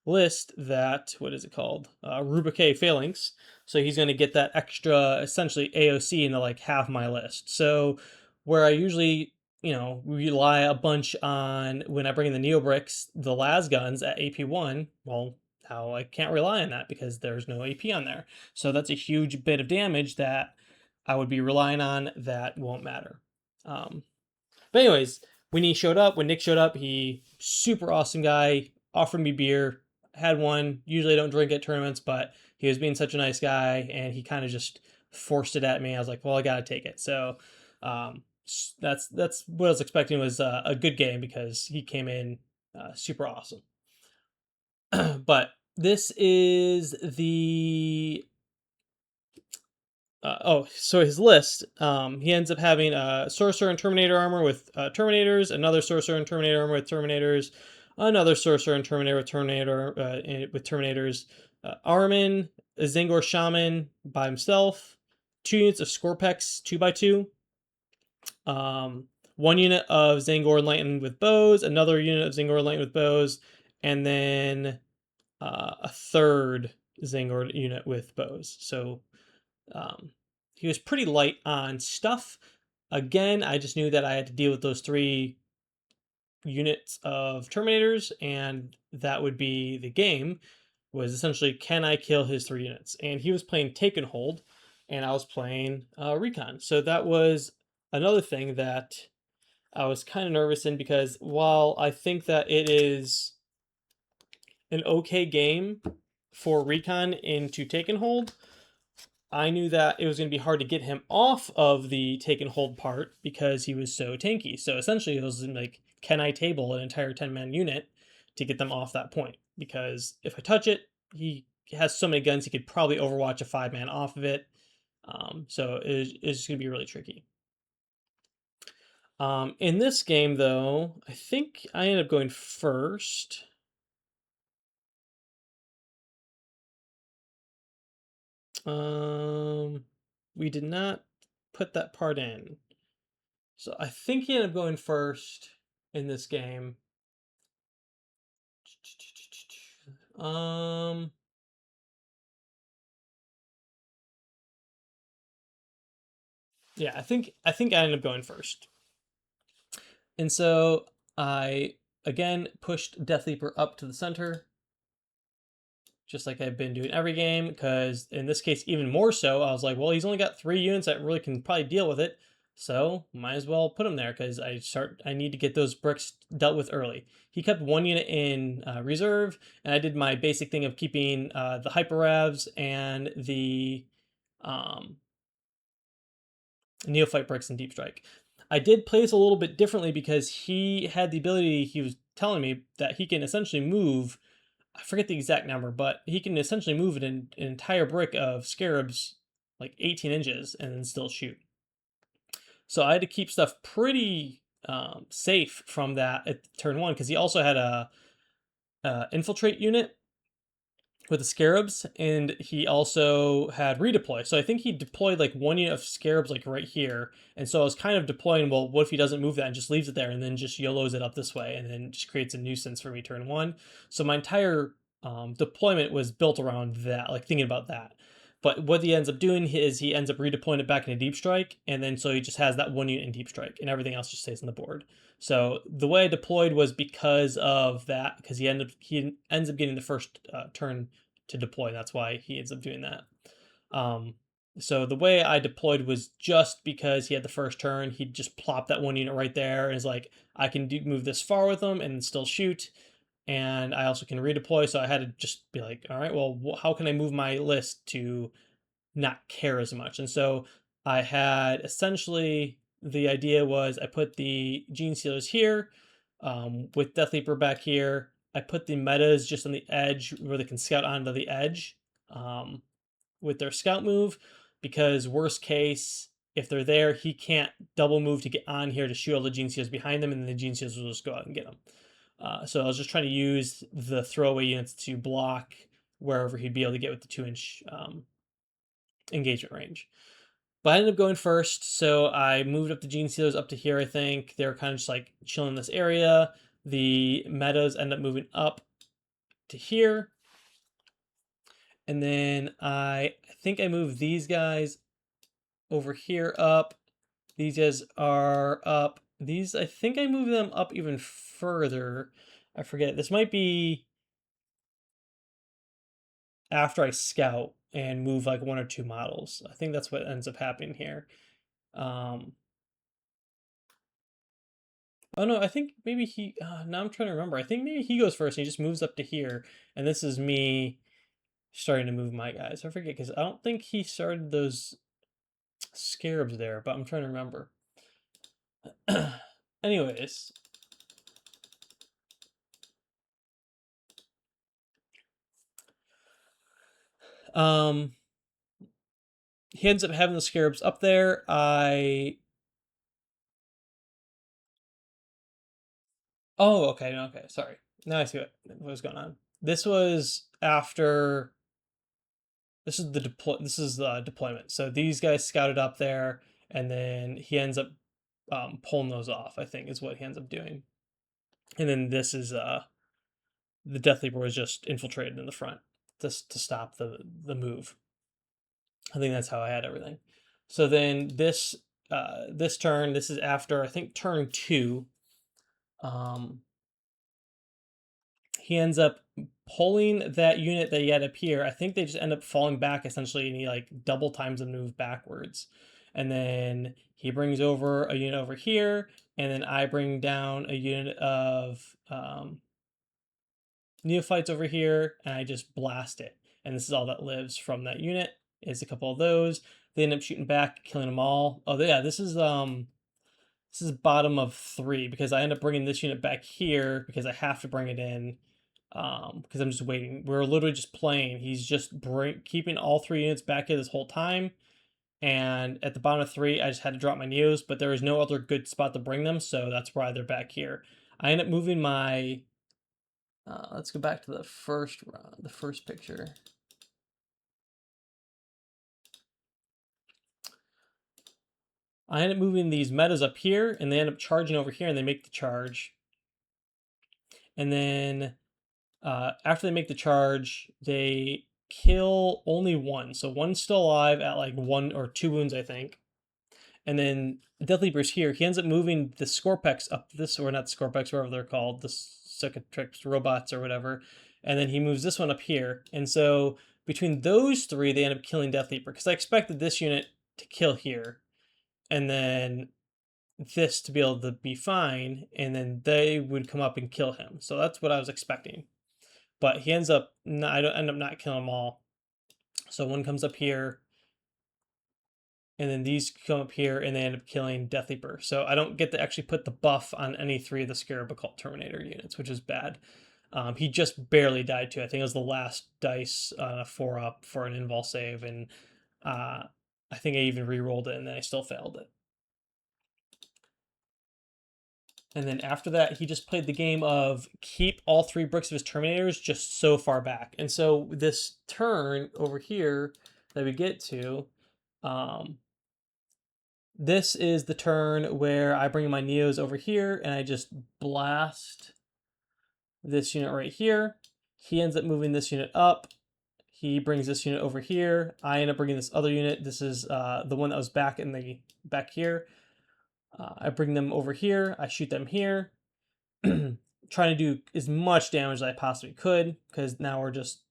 list that, what is it called? Rubique Phalanx. So he's going to get that extra, essentially AOC into like half my list. So where I usually, rely a bunch on when I bring in the Neo Bricks, the las guns at AP1, well, now I can't rely on that because there's no AP on there. So that's a huge bit of damage that I would be relying on that won't matter. But anyways, when Nick showed up, he super awesome guy, offered me beer, had one. Usually I don't drink at tournaments, but he was being such a nice guy, and he kind of just forced it at me. I was like, well, I gotta take it. So that's what I was expecting, was a good game, because he came in super awesome. But this is the so his list, he ends up having a Sorcerer and Terminator armor with Terminators, another Sorcerer and Terminator armor with Terminators, another Sorcerer and Terminator with Terminators, Armin, a Zangor Shaman by himself, 2 units of Scorpex 2x2, 1 unit of Zangor Enlightened with bows, another unit of Zangor Enlightened with bows, and then a third Zangor unit with bows. So he was pretty light on stuff. Again, I just knew that I had to deal with those 3 units of Terminators, and that would be the game, was essentially, can I kill his 3 units? And he was playing Take and Hold, and I was playing Recon. So that was another thing that I was kind of nervous in, because while I think that it is an okay game for Recon into Take and Hold, I knew that it was going to be hard to get him off of the take and hold part, because he was so tanky. So essentially, it was like, can I table an entire 10-man unit to get them off that point? Because if I touch it, he has so many guns, he could probably overwatch a 5-man off of it. So it's going to be really tricky. In this game, though, I think I ended up going first. We did not put that part in. So I think he ended up going first in this game. Yeah, I think I ended up going first. And so I again pushed Death Leaper up to the center, just like I've been doing every game, because in this case even more so, I was like, well, he's only got 3 units that really can probably deal with it. So might as well put him there because I need to get those bricks dealt with early. He kept one unit in reserve, and I did my basic thing of keeping the hyper revs and the um, neophyte bricks in deep strike. I did play this a little bit differently because he had the ability. He was telling me that he can essentially move. I forget the exact number, but he can essentially move an entire brick of scarabs like 18 inches and then still shoot. So I had to keep stuff pretty safe from that at turn one because he also had a infiltrate unit with the scarabs, and he also had redeploy. So I think he deployed like one unit of scarabs like right here, and so I was kind of deploying. Well, what if he doesn't move that and just leaves it there, and then just YOLOs it up this way, and then just creates a nuisance for me turn one. So my entire deployment was built around that, like thinking about that. But what he ends up doing is he ends up redeploying it back into deep strike, and then so he just has that one unit in deep strike, and everything else just stays on the board. So the way I deployed was because of that, because he ends up getting the first turn to deploy. That's why he ends up doing that. Um, so the way I deployed was just because he had the first turn. He'd just plop that one unit right there and is like, I can move this far with him and still shoot. And I also can redeploy. So I had to just be like, all right, well, how can I move my list to not care as much? And so I had essentially the idea was I put the Gene Sealers here with Death Leaper back here. I put the metas just on the edge where they can scout onto the edge um, with their scout move because worst case, if they're there, he can't double move to get on here to shoot all the Gene Sealers behind them, and then the Gene Sealers will just go out and get them. So I was just trying to use the throwaway units to block wherever he'd be able to get with the 2-inch engagement range. But I ended up going first, so I moved up the Gene Sealers up to here, I think. They were kind of just like chilling in this area. The metas end up moving up to here. And then I think I moved these guys over here up. These guys are up. These, I think I moved them up even further. I forget. This might be after I scout and move like one or two models. I think that's what ends up happening here. Oh no, I think maybe he. Now I'm trying to remember. I think maybe he goes first. And he just moves up to here, and this is me starting to move my guys. I forget because I don't think he started those scarabs there, but I'm trying to remember. Anyways, um, he ends up having the scarabs up there. Oh, okay, okay, sorry. Now I see what was going on. This was after. This is the deployment. So these guys scouted up there, and then he ends up pulling those off. I think is what he ends up doing. And then this is the Death Leaper was just infiltrated in the front just to stop the move. I think that's how I had everything. So then this turn, this is after I think turn two. Um, he ends up pulling that unit that he had up here. I think they just end up falling back essentially, and he like double times the move backwards. And then he brings over a unit over here, and then I bring down a unit of neophytes over here, and I just blast it. And this is all that lives from that unit. Is a couple of those. They end up shooting back, killing them all. Oh yeah, this is bottom of 3 because I end up bringing this unit back here because I have to bring it in because I'm just waiting. We're literally just playing. He's just keeping all 3 units back here this whole time. And at the bottom of 3, I just had to drop my neos, but there was no other good spot to bring them, so that's why they're back here. I end up moving my let's go back to the first picture. I end up moving these metas up here, and they end up charging over here, and they make the charge. And then after they make the charge, they kill only one. So one's still alive at like 1 or 2 wounds, I think. And then Death Leaper's here. He ends up moving the Scorpex up this, or not the Scorpex, whatever they're called, the Cicatrix robots or whatever. And then he moves this one up here. And so between those 3, they end up killing Death Leaper because I expected this unit to kill here. and then this to be able to be fine, and then they would come up and kill him. So that's what I was expecting. But he ends up not, I don't end up not killing them all. So one comes up here, and then these come up here, and they end up killing Death Leaper. So I don't get to actually put the buff on any three of the Scarab Occult Terminator units, which is bad. He just barely died too. I think it was the last dice on a 4-up for an invul save, and I think I even re-rolled it, and then I still failed it. And then after that, he just played the game of keep all three bricks of his Terminators just so far back. And so this turn over here that we get to, this is the turn where I bring my Neos over here and I just blast this unit right here. He ends up moving this unit up. He brings this unit over here. I end up bringing this other unit. This is the one that was back here. I bring them over here. I shoot them here. Trying to do as much damage as I possibly could, because now we're just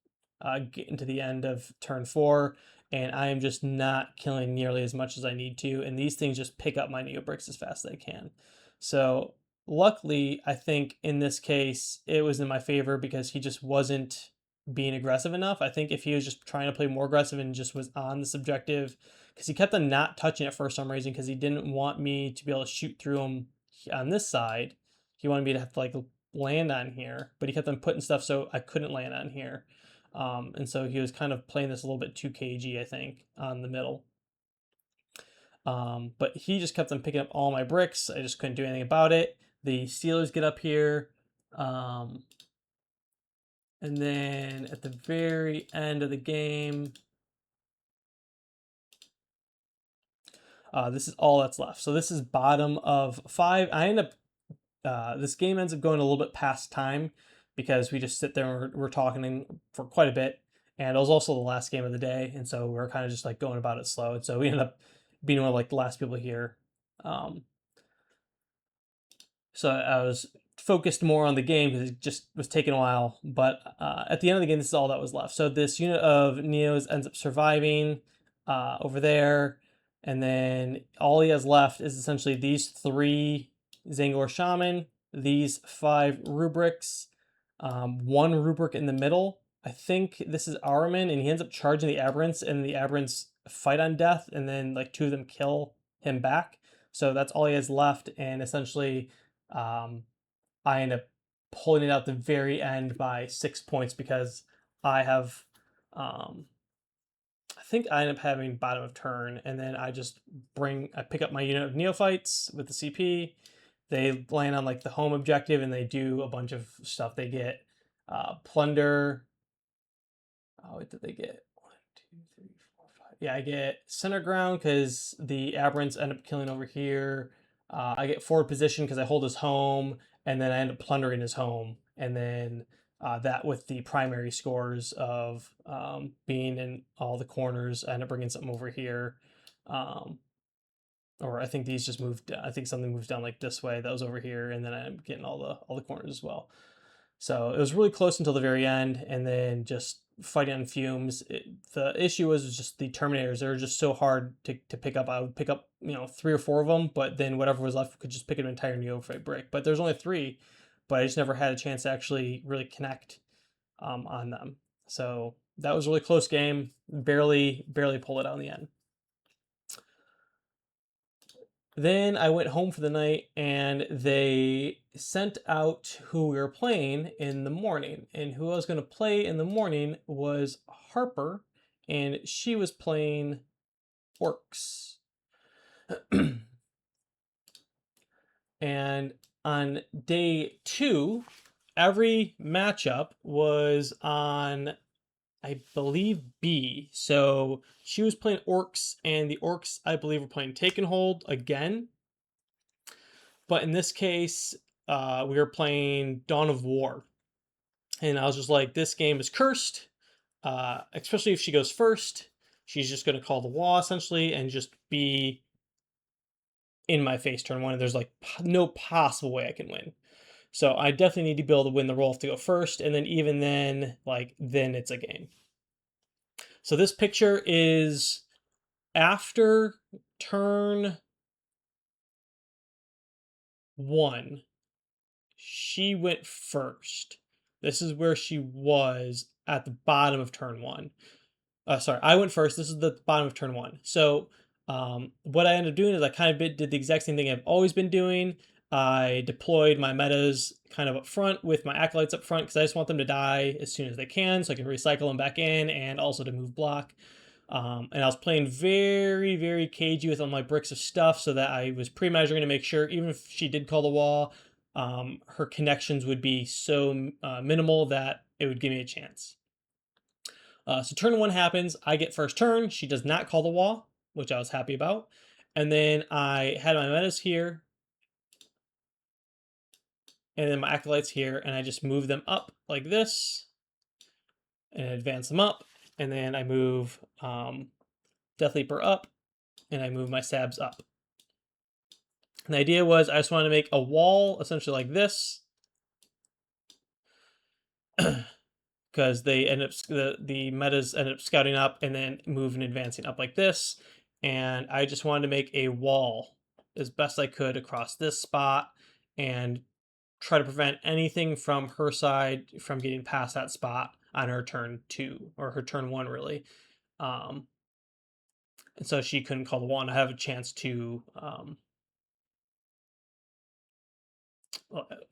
getting to the end of turn 4, and I am just not killing nearly as much as I need to, and these things just pick up my Neo Bricks as fast as they can. So luckily, I think in this case, it was in my favor because he just wasn't being aggressive enough. I think if he was just trying to play more aggressive and just was on this objective, because he kept on not touching it for some reason, because he didn't want me to be able to shoot through him on this side. He wanted me to have to like land on here, but he kept on putting stuff so I couldn't land on here. And so he was kind of playing this a little bit too cagey, I think, on the middle. But he just kept on picking up all my bricks. I just couldn't do anything about it. The Steelers get up here. And then at the very end of the game, this is all that's left. So this is bottom of 5. I end up this game ends up going a little bit past time because we just sit there and we're talking for quite a bit. And it was also the last game of the day. And so we're kind of just like going about it slow. And so we ended up being one of like the last people here. So I was focused more on the game because it just was taking a while. But at the end of the game, this is all that was left. So this unit of Neos ends up surviving over there. And then all he has left is essentially these 3 Zangor Shaman, these 5 rubrics, 1 rubric in the middle. I think this is Araman, and he ends up charging the Aberrants, and the Aberrants fight on death, and then like 2 of them kill him back. So that's all he has left, and essentially I end up pulling it out the very end by 6 points because I have I think I end up having bottom of turn, and then I pick up my unit of neophytes with the CP. They land on like the home objective, and they do a bunch of stuff. They get plunder. Oh, what did they get? 1, 2, 3, 4, 5. Yeah, I get center ground because the aberrants end up killing over here. I get forward position because I hold his home, and then I end up plundering his home, and then that with the primary scores of being in all the corners, I end up bringing something over here. Or I think these just moved. I think something moves down like this way. That was over here, and then I'm getting all the corners as well. So it was really close until the very end, and then just fighting on fumes. The issue was just the Terminators. They were just so hard to pick up. I would pick up 3 or 4 of them, but then whatever was left could just pick an entire neophyte brick. But there's only 3, but I just never had a chance to actually really connect on them. So that was a really close game. Barely pulled it out in the end. Then I went home for the night, and they sent out who we were playing in the morning. And who I was going to play in the morning was Harper, and she was playing orcs. And on day 2, every matchup was on, I believe, B. So she was playing orcs, and the orcs, I believe, were playing Take and Hold again. But in this case, we were playing Dawn of War. And I was just like, this game is cursed. Especially if she goes first. She's just going to call the wall, essentially, and just be in my face turn 1. And there's like no possible way I can win. So I definitely need to be able to win the roll to go first. And then even then, then it's a game. So this picture is after turn 1, she went first. This is where she was at the bottom of turn 1. Sorry, I went first. This is the bottom of turn 1. So what I ended up doing is I kind of did the exact same thing I've always been doing. I deployed my metas kind of up front with my acolytes up front because I just want them to die as soon as they can so I can recycle them back in and also to move block. And I was playing very, very cagey with all my bricks of stuff so that I was pre-measuring to make sure even if she did call the wall, her connections would be so minimal that it would give me a chance. So turn 1 happens. I get first turn. She does not call the wall, which I was happy about. And then I had my metas here, and then my acolytes here, and I just move them up like this, and advance them up. And then I move Death Leaper up, and I move my Sabs up. And the idea was I just wanted to make a wall essentially like this, because they end up the metas end up scouting up and then move and advancing up like this. And I just wanted to make a wall as best I could across this spot and try to prevent anything from her side from getting past that spot on her turn 2 or her turn 1 really. And so she couldn't call the wall and I have a chance to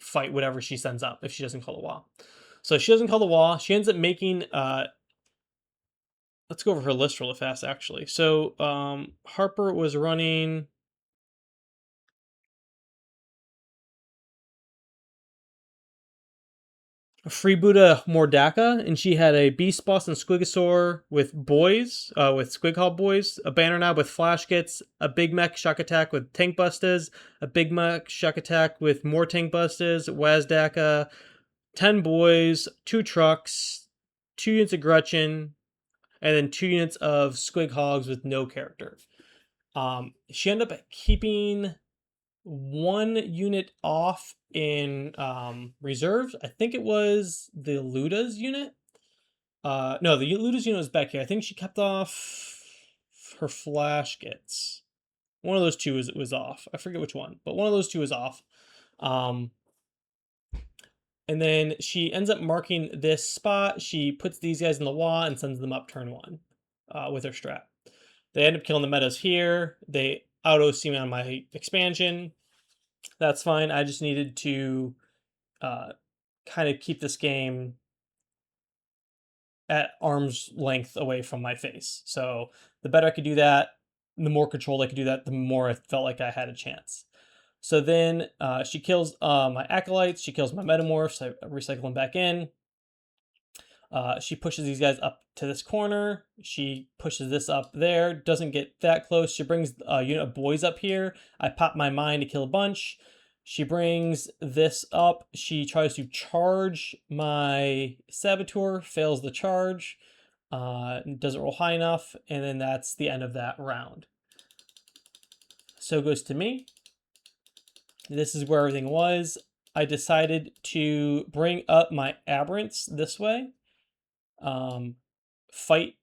fight whatever she sends up if she doesn't call the wall. So she doesn't call the wall. She ends up making let's go over her list really fast, actually. So Harper was running Freebooter Mordaka, and she had a Beast Boss and Squigosaur with boys, with Squig boys, a Banner Knob with Flash Kits, a Big Mech Shock Attack with Tank Busters, a Big Mech Shock Attack with more Tank Busters, Wazdaka, 10 boys, 2 trucks, 2 units of Gretchen, and then 2 units of Squig Hogs with no character. She ended up keeping 1 unit off in reserves. I think it was the Luda's unit. No, the Luda's unit was back here. I think she kept off her Flash Kits. One of those two was off. I forget which one, but one of those two was off. And then she ends up marking this spot. She puts these guys in the wall and sends them up turn 1 with her strat. They end up killing the metas here. They auto-see me on my expansion. That's fine. I just needed to kind of keep this game at arm's length away from my face. So the better I could do that, the more control I could do that, the more I felt like I had a chance. So then she kills my acolytes. She kills my metamorphs. I recycle them back in. She pushes these guys up to this corner. She pushes this up there. Doesn't get that close. She brings a unit of boys up here. I pop my mine to kill a bunch. She brings this up. She tries to charge my Saboteur. Fails the charge. Doesn't roll high enough. And then that's the end of that round. So it goes to me. This is where everything was. I decided to bring up my Aberrants this way. Fight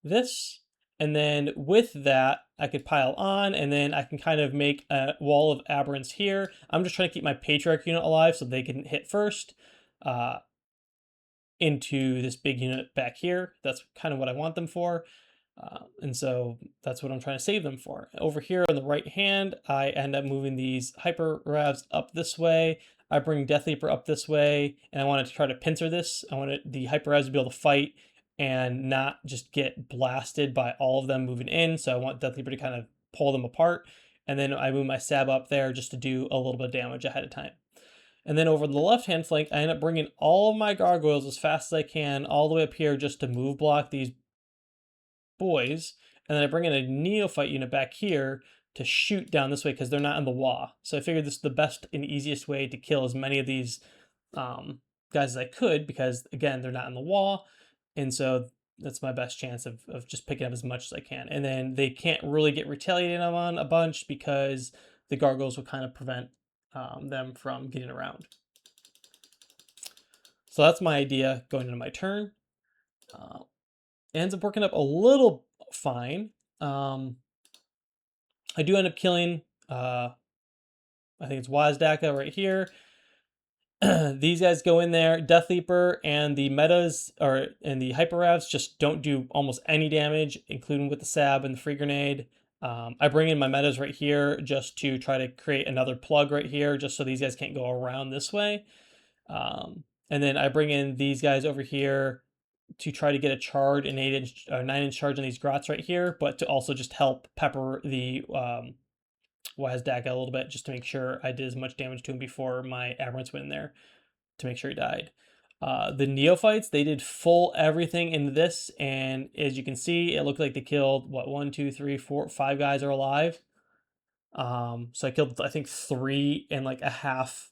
this, and then with that I could pile on, and then I can kind of make a wall of Aberrants here. I'm just trying to keep my Patriarch unit alive so they can hit first into this big unit back here. That's kind of what I want them for. And so that's what I'm trying to save them for. Over here on the right hand, I end up moving these Hyper Ravs up this way. I bring Death Leaper up this way, and I wanted to try to pincer this. I wanted the Hyper Ravs to be able to fight and not just get blasted by all of them moving in. So I want Death Leaper to kind of pull them apart. And then I move my Sab up there just to do a little bit of damage ahead of time. And then over the left-hand flank, I end up bringing all of my gargoyles as fast as I can all the way up here just to move block these boys. And then I bring in a neophyte unit back here to shoot down this way because they're not in the wall. So I figured this is the best and easiest way to kill as many of these guys as I could because, again, they're not in the wall. And so that's my best chance of just picking up as much as I can. And then they can't really get retaliated on a bunch because the gargoyles will kind of prevent them from getting around. So that's my idea going into my turn. It ends up working up a little fine. I do end up killing I think it's Wazdaka right here. These guys go in there. Death Leaper and the metas and the Hyper Ravs just don't do almost any damage, including with the Sab and the Free Grenade. I bring in my metas right here just to try to create another plug right here, just so these guys can't go around this way. And then I bring in these guys over here to try to get a charge, an 8-inch, 9-inch charge on these grots right here, but to also just help pepper the Wazdaka a little bit, just to make sure I did as much damage to him before my Aberrants went in there to make sure he died. The Neophytes, they did full everything in this, and as you can see, it looked like they killed, what, 1, 2, 3, 4, 5 guys are alive. So I killed, I think, 3 and like a half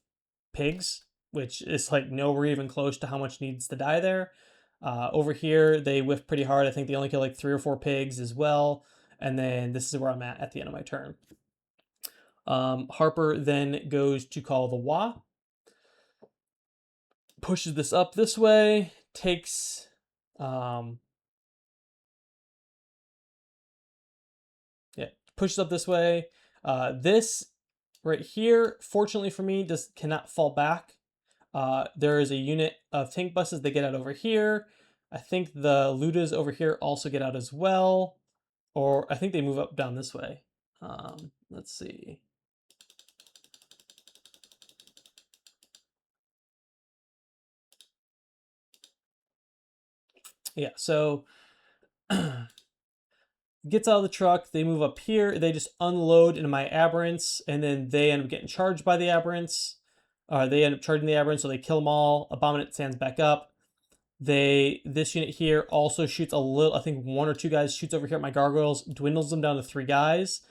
pigs, which is like nowhere even close to how much needs to die there. Over here, they whiffed pretty hard. I think they only killed like 3 or 4 pigs as well. And then this is where I'm at the end of my turn. Harper then goes to call the Wa. Pushes this up this way, takes pushes up this way. This right here, fortunately for me, cannot fall back. There is a unit of tank buses that get out over here. I think the Ludas over here also get out as well. Or I think they move up down this way. Let's see. Yeah, so gets out of the truck, they move up here, they just unload into my Aberrants, and then they end up getting charged by the Aberrants. They end up charging the Aberrants, so they kill them all. Abominate stands back up. This unit here also shoots a little, I think 1 or 2 guys shoots over here at my gargoyles, dwindles them down to 3 guys.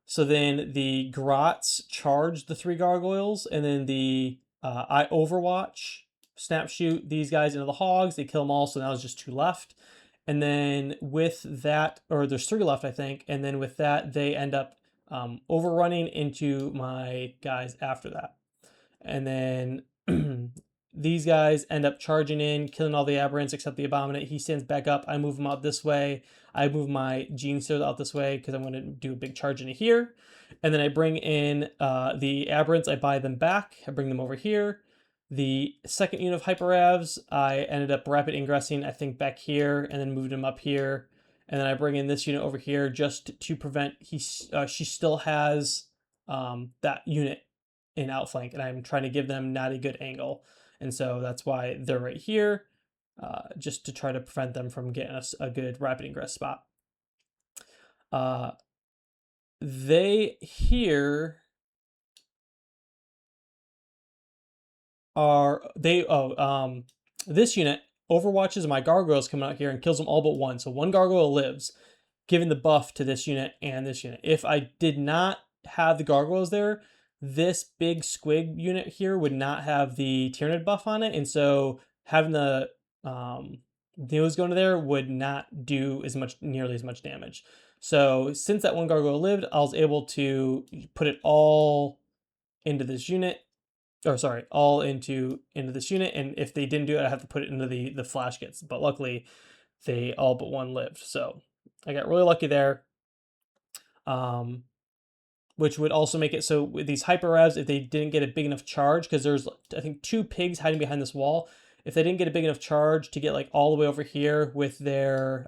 So then the grots charge the 3 gargoyles, and then the I overwatch, snap shoot these guys into the hogs. They kill them all, so now there's just 2 left. And then with that, or there's 3 left, I think. And then with that, they end up overrunning into my guys after that. And then these guys end up charging in, killing all the Aberrants except the Abominate. He stands back up. I move him out this way. I move my Gene Stealers out this way because I'm going to do a big charge into here. And then I bring in the Aberrants. I buy them back. I bring them over here. The second unit of Hyper Ravs, I ended up rapid ingressing, I think, back here and then moved him up here. And then I bring in this unit over here just to prevent she still has that unit in outflank, and I'm trying to give them not a good angle. And so that's why they're right here, just to try to prevent them from getting a good rapid ingress spot. They here are, this unit overwatches my gargoyles coming out here and kills them all but 1. So 1 gargoyle lives, giving the buff to this unit and this unit. If I did not have the gargoyles there, this big squig unit here would not have the Tyranid buff on it, and so having the Neos going to there would not do nearly as much damage. So since that 1 gargoyle lived, I was able to put it all into this unit, or sorry, all into this unit, and if they didn't do it, I'd have to put it into the flash kits. But luckily, they all but 1 lived, so I got really lucky there. Which would also make it so with these Hyper Ravs, if they didn't get a big enough charge, because there's, I think, 2 pigs hiding behind this wall. If they didn't get a big enough charge to get like all the way over here with their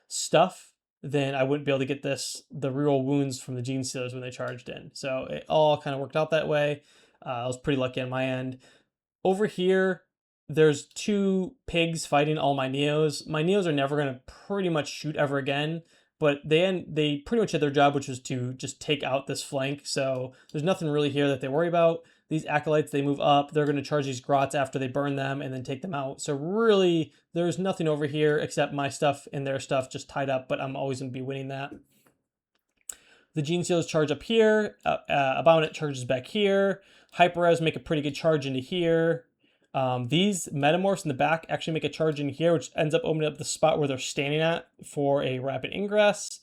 stuff, then I wouldn't be able to get the reroll wounds from the Gene Stealers when they charged in. So it all kind of worked out that way. I was pretty lucky on my end. Over here, there's 2 pigs fighting all my Neos. My Neos are never going to pretty much shoot ever again, but they pretty much did their job, which was to just take out this flank. So there's nothing really here that they worry about. These Acolytes, they move up. They're going to charge these grots after they burn them and then take them out. So really, there's nothing over here except my stuff and their stuff just tied up, but I'm always going to be winning that. The Gene Stealers charge up here. Abominate charges back here. Hyper Ravs make a pretty good charge into here. These Metamorphs in the back actually make a charge in here, which ends up opening up the spot where they're standing at for a rapid ingress.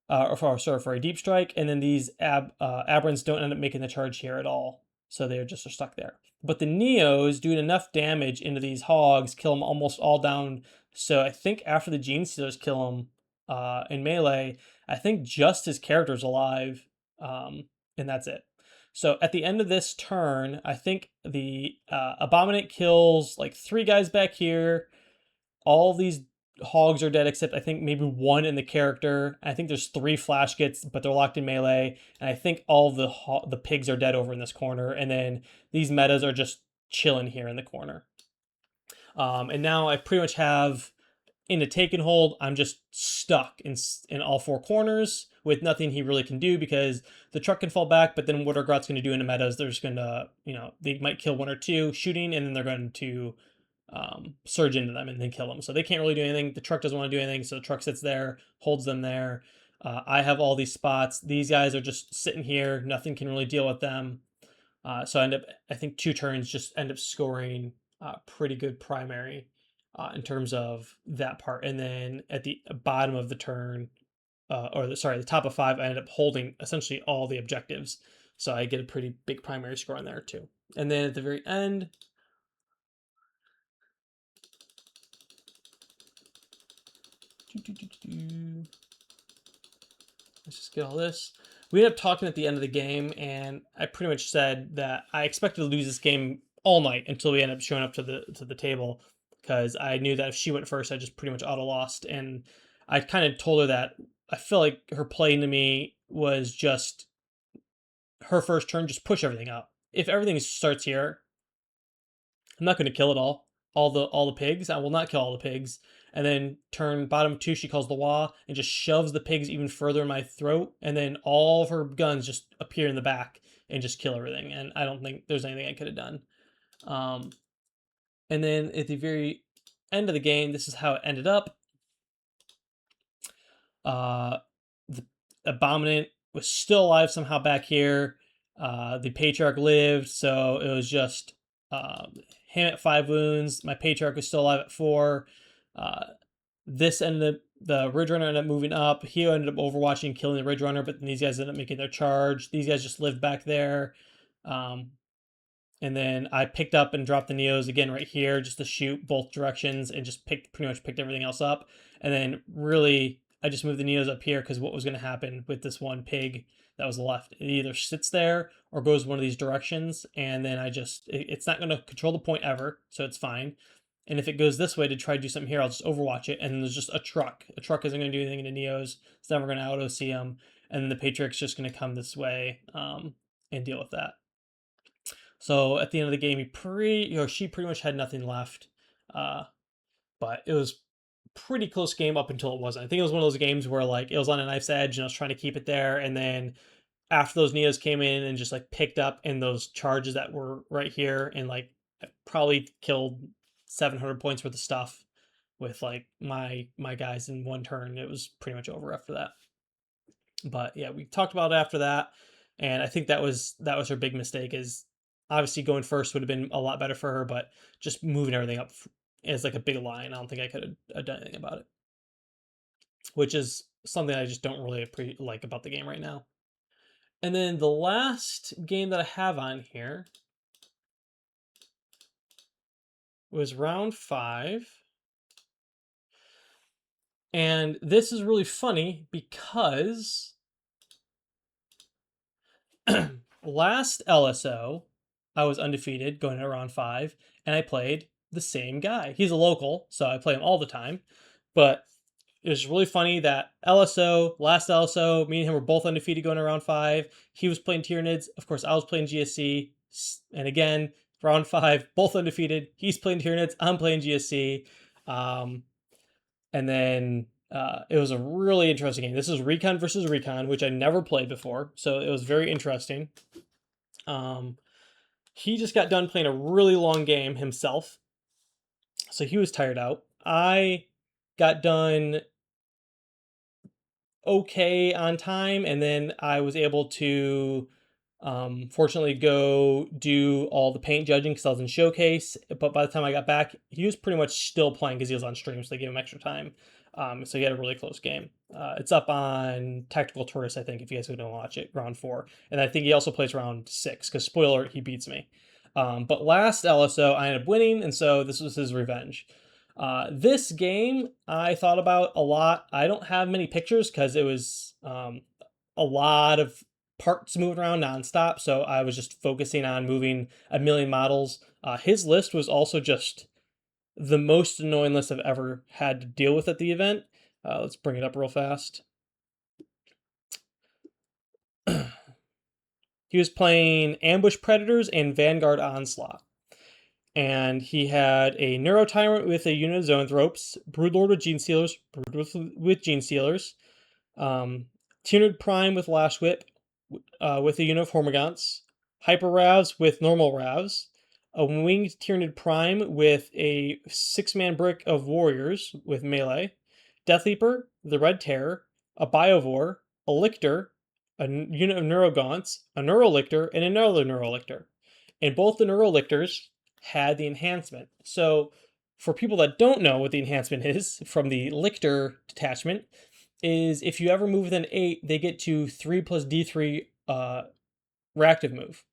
For a deep strike. And then these Aberrants don't end up making the charge here at all. So they're just stuck there. But the Neos doing enough damage into these hogs, kill them almost all down. So I think after the Gene Stealers kill them in melee, I think just his character's alive. And that's it. So at the end of this turn, I think the Abominate kills like 3 guys back here. All these hogs are dead except I think maybe one in the character. I think there's 3 flash gits, but they're locked in melee. And I think all the pigs are dead over in this corner. And then these metas are just chilling here in the corner. And now I pretty much have in a take and hold. I'm just stuck in all 4 corners with nothing he really can do because the truck can fall back. But then what are Grot's going to do in the metas? They're just going to, they might kill 1 or 2 shooting, and then they're going to surge into them and then kill them. So they can't really do anything. The truck doesn't want to do anything, so the truck sits there, holds them there. I have all these spots. These guys are just sitting here. Nothing can really deal with them. So I think 2 turns just end up scoring pretty good primary in terms of that part. And then at the bottom of the turn, the top of 5, I ended up holding essentially all the objectives. So I get a pretty big primary score on there too. And then at the very end, let's just get all this. We ended up talking at the end of the game, and I pretty much said that I expected to lose this game all night until we ended up showing up to the table, because I knew that if she went first, I just pretty much auto lost. And I kind of told her that I feel like her play to me was just her first turn, just push everything up. If everything starts here, I'm not going to kill it all the pigs. I will not kill all the pigs. And then turn bottom 2, she calls the wah and just shoves the pigs even further in my throat. And then all of her guns just appear in the back and just kill everything. And I don't think there's anything I could have done. And then at the very end of the game, this is how it ended up. The Abominant was still alive somehow back here. The Patriarch lived, so it was just him at 5 wounds. My Patriarch was still alive at 4. This ended up, the Ridge Runner ended up moving up. He ended up overwatching and killing the Ridge Runner, but then these guys ended up making their charge. These guys just lived back there. And then I picked up and dropped the Neos again right here just to shoot both directions and just pretty much picked everything else up. And then really, I just moved the Neos up here because what was going to happen with this one pig that was left? It either sits there or goes one of these directions, and then it's not going to control the point ever, so it's fine. And if it goes this way to try to do something here, I'll just overwatch it, and then there's just a truck. A truck isn't going to do anything in the Neos. It's never going to auto-see them, and then the Patriarch's just going to come this way and deal with that. So at the end of the game, she pretty much had nothing left. But it was pretty close game up until it wasn't. I think it was one of those games where like it was on a knife's edge and I was trying to keep it there, and then after those Neos came in and just like picked up in those charges that were right here, and like I probably killed 700 points worth of stuff with like my guys in 1 turn. It was pretty much over after that. But yeah, we talked about it after that, and I think that was her big mistake. Is obviously going first would have been a lot better for her, but just moving everything up is like a big line. I don't think I could have done anything about it, which is something I just don't really like about the game right now. And then the last game that I have on here was round 5. And this is really funny because last LSO, I was undefeated going into round 5, and I played the same guy. He's a local, so I play him all the time. But it was really funny that last LSO, me and him were both undefeated going to round 5. He was playing Tyranids. Of course, I was playing GSC. And again, round 5, both undefeated. He's playing Tyranids. I'm playing GSC. And then it was a really interesting game. This is Recon versus Recon, which I never played before. So it was very interesting. He just got done playing a really long game himself, so he was tired out. I got done okay on time, and then I was able to fortunately go do all the paint judging because I was in showcase. But by the time I got back, he was pretty much still playing because he was on stream, so they gave him extra time. So he had a really close game. It's up on Tactical Tourist, I think, if you guys are going to watch it, round 4. And I think he also plays round 6, because spoiler, he beats me. But last LSO, I ended up winning, and so this was his revenge. This game, I thought about a lot. I don't have many pictures because it was a lot of parts moving around nonstop, so I was just focusing on moving a million models. His list was also just the most annoying list I've ever had to deal with at the event. Let's bring it up real fast. He was playing Ambush Predators and Vanguard Onslaught. And he had a Neuro Tyrant with a unit of Zoanthropes, Broodlord with Gene Stealers, with Gene Stealers, Tynard Prime with Lash Whip, with a unit of Hormagaunts, Hyper Ravs with normal Ravs, a Winged Tyrannid Prime with a 6-man brick of Warriors with melee, Deathleaper, the Red Terror, a Biovore, a Lictor, a unit of Neurogaunts, a Neurolictor, and another Neurolictor. And both the Neurolictors had the enhancement. So, for people that don't know what the enhancement is from the Lictor detachment, is if you ever move within 8, they get to 3 plus D3 reactive move.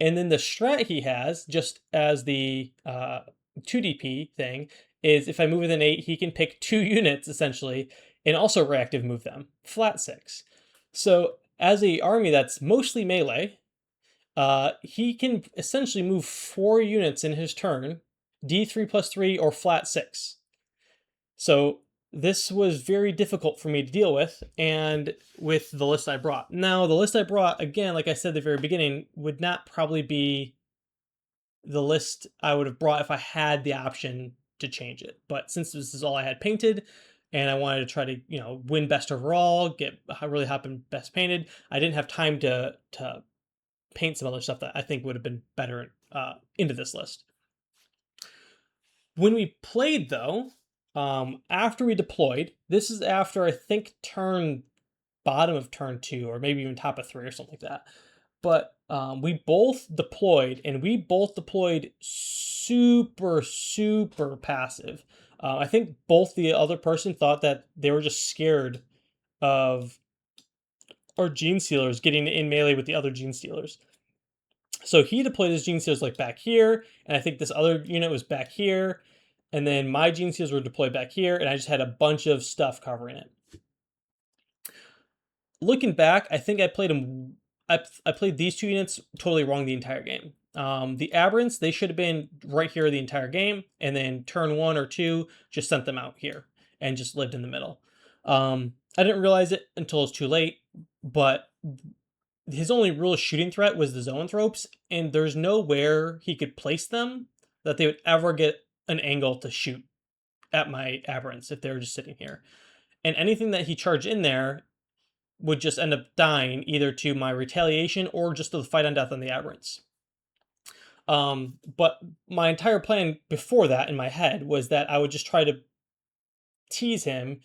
And then the strat he has, just as the 2DP thing, is if I move within 8, he can pick 2 units, essentially, and also reactive move them. Flat 6. So, as a army that's mostly melee, he can essentially move 4 units in his turn, D3 plus 3 or flat 6. So this was very difficult for me to deal with, and with the list I brought. Now, the list I brought, again, like I said at the very beginning, would not probably be the list I would have brought if I had the option to change it. But since this is all I had painted, and I wanted to try to, win best overall, get really hop in best painted, I didn't have time to paint some other stuff that I think would have been better into this list. When we played, though, after we deployed, this is after I think bottom of turn 2, or maybe even top of 3 or something like that. But we both deployed, and we both deployed super, super passive. I think both the other person thought that they were just scared of our Gene Stealers getting in melee with the other Gene Stealers. So he deployed his Gene Stealers like back here, and I think this other unit was back here, and then my Gene Stealers were deployed back here, and I just had a bunch of stuff covering it. Looking back, I think I played them. I played these 2 units totally wrong the entire game. The Aberrants, they should have been right here the entire game, and then turn 1 or 2, just sent them out here and just lived in the middle. I didn't realize it until it was too late, but his only real shooting threat was the Zoanthropes, and there's nowhere he could place them that they would ever get an angle to shoot at my Aberrants if they were just sitting here. And anything that he charged in there would just end up dying either to my retaliation or just to the fight on death on the Aberrants. But my entire plan before that in my head was that I would just try to tease him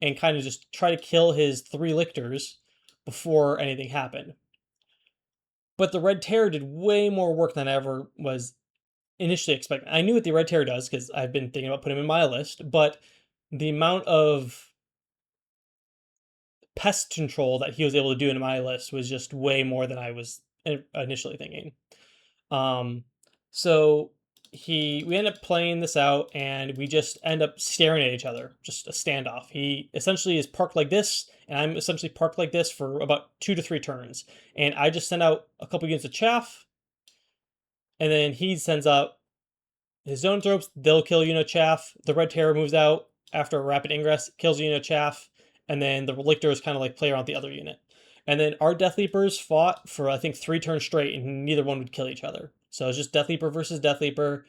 and kind of just try to kill his 3 lictors before anything happened. But the Red Terror did way more work than I ever was initially expecting. I knew what the Red Terror does because I've been thinking about putting him in my list, but the amount of pest control that he was able to do in my list was just way more than I was initially thinking. So we end up playing this out, and we just end up staring at each other, just a standoff. He essentially is parked like this, and I'm essentially parked like this for about 2 to 3 turns. And I just send out a couple units of chaff, and then he sends out his Zoanthropes. They'll kill unit chaff. The Red Terror moves out after a rapid ingress, kills a unit chaff, and then the Lictors kind of like play around the other unit. And then our Death Leapers fought for, I think, 3 turns straight, and neither one would kill each other. So it's just Death Leaper versus Death Leaper,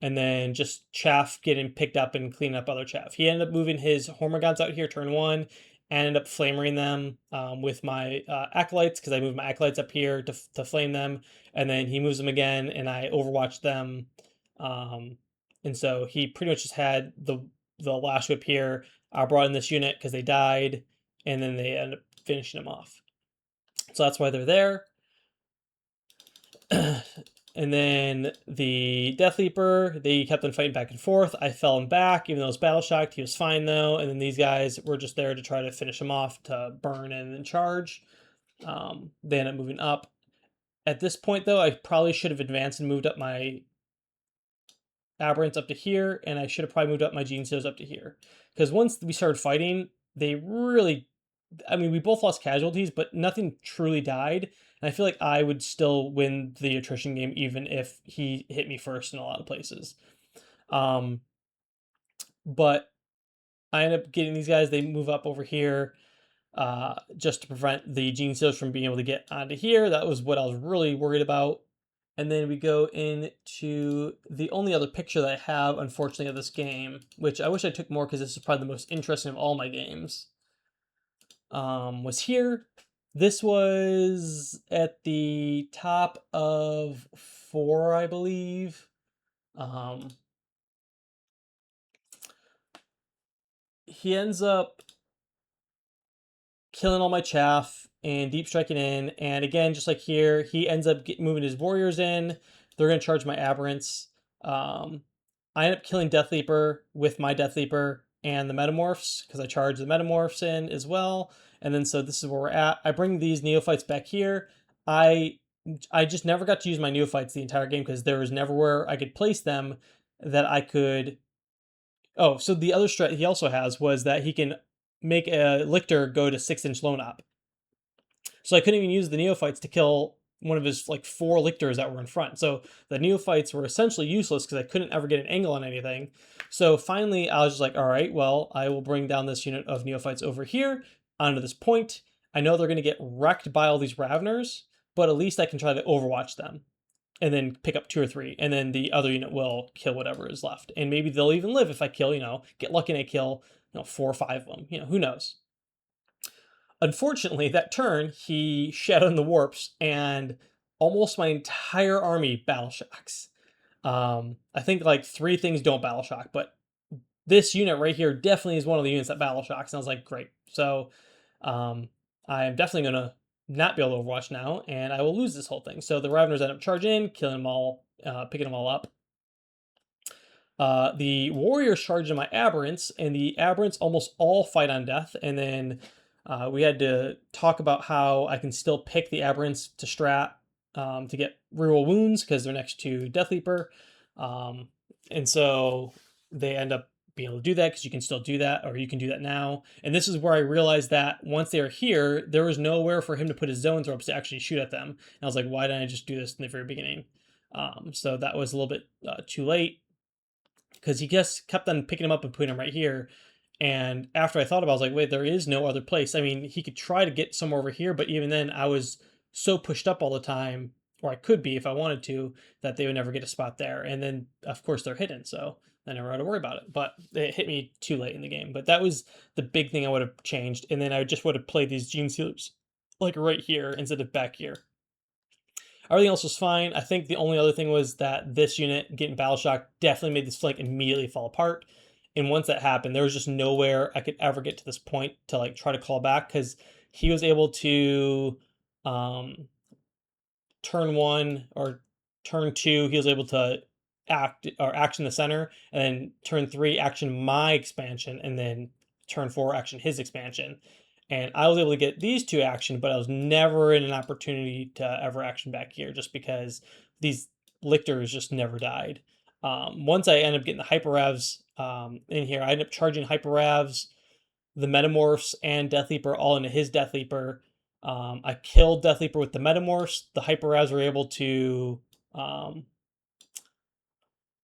and then just chaff getting picked up and cleaning up other chaff. He ended up moving his Hormagaunts out here turn 1, and ended up flamering them with my Acolytes, because I moved my Acolytes up here to flame them, and then he moves them again, and I overwatched them. And so he pretty much just had the Lash Whip here. I brought in this unit because they died, and then they ended up finishing them off. So that's why they're there. And then the Death Leaper, they kept on fighting back and forth. I fell him back, even though I was battle shocked. He was fine though. And then these guys were just there to try to finish him off, to burn and then charge. They end up moving up. At this point though, I probably should have advanced and moved up my Aberrants up to here, and I should have probably moved up my Gene Stealers up to here. Because once we started fighting, they really I mean, we both lost casualties, but nothing truly died. And I feel like I would still win the attrition game even if he hit me first in a lot of places. Um, but I end up getting these guys. They move up over here just to prevent the gene seals from being able to get onto here. That was what I was really worried about. And then we go into the only other picture that I have, unfortunately, of this game, which I wish I took more because this is probably the most interesting of all my games, was here. This was at the top of 4, I believe. Um, he ends up killing all my chaff and deep striking in. And again, just like here, he ends up moving his warriors in. They're going to charge my aberrants. Um, I end up killing Death Leaper with my Death Leaper and the Metamorphs because I charge the Metamorphs in as well. And then so this is where we're at. I bring these Neophytes back here. I I just never got to use my Neophytes the entire game because there was never where I could place them that I could. Oh, so the other strat he also has was that he can make a Lictor go to 6-inch Lone Op. So I couldn't even use the Neophytes to kill one of his like 4 Lictors that were in front. So the Neophytes were essentially useless because I couldn't ever get an angle on anything. So finally, I was just like, all right, well, I will bring down this unit of Neophytes over here onto this point. I know they're going to get wrecked by all these Raveners, but at least I can try to overwatch them and then pick up 2 or 3, and then the other unit will kill whatever is left. And maybe they'll even live if I kill, get lucky and I kill, 4 or 5 of them. Who knows? Unfortunately, that turn, he shed on the warps, and almost my entire army battle shocks. I think like 3 things don't battle shock, but this unit right here definitely is one of the units that battle shocks. And I was like, great. So um, I'm definitely going to not be able to overwatch now, and I will lose this whole thing. So the Raveners end up charging in, killing them all, picking them all up. The warriors charge in my aberrants, and the aberrants almost all fight on death. And then we had to talk about how I can still pick the aberrants to strat to get reroll wounds because they're next to Death Leaper. Um, and so they end up being able to do that because you can still do that, or you can do that now. And this is where I realized that once they are here, there was nowhere for him to put his zones ropes to actually shoot at them. And I was like, why didn't I just do this in the very beginning? So that was a little bit too late because he just kept on picking him up and putting him right here. And after I thought about it, I was like, wait, there is no other place. I mean, he could try to get somewhere over here, but even then, I was so pushed up all the time, or I could be if I wanted to, that they would never get a spot there. And then, of course, they're hidden, so I never had to worry about it. But it hit me too late in the game. But that was the big thing I would have changed. And then I just would have played these Gene Sealers like right here instead of back here. Everything else was fine. I think the only other thing was that this unit getting battle shock definitely made this flank immediately fall apart. And once that happened, there was just nowhere I could ever get to this point to like try to call back because he was able to um, turn 1 or turn 2, he was able to act or action the center, and then turn 3 action my expansion, and then turn 4 action his expansion. And I was able to get these 2 action, but I was never in an opportunity to ever action back here just because these lictors just never died. Once I ended up getting the hyper revs in here, I ended up charging hyper revs, the metamorphs, and Death Leaper all into his Death Leaper. I killed Death Leaper with the metamorphs. The hyper revs were able to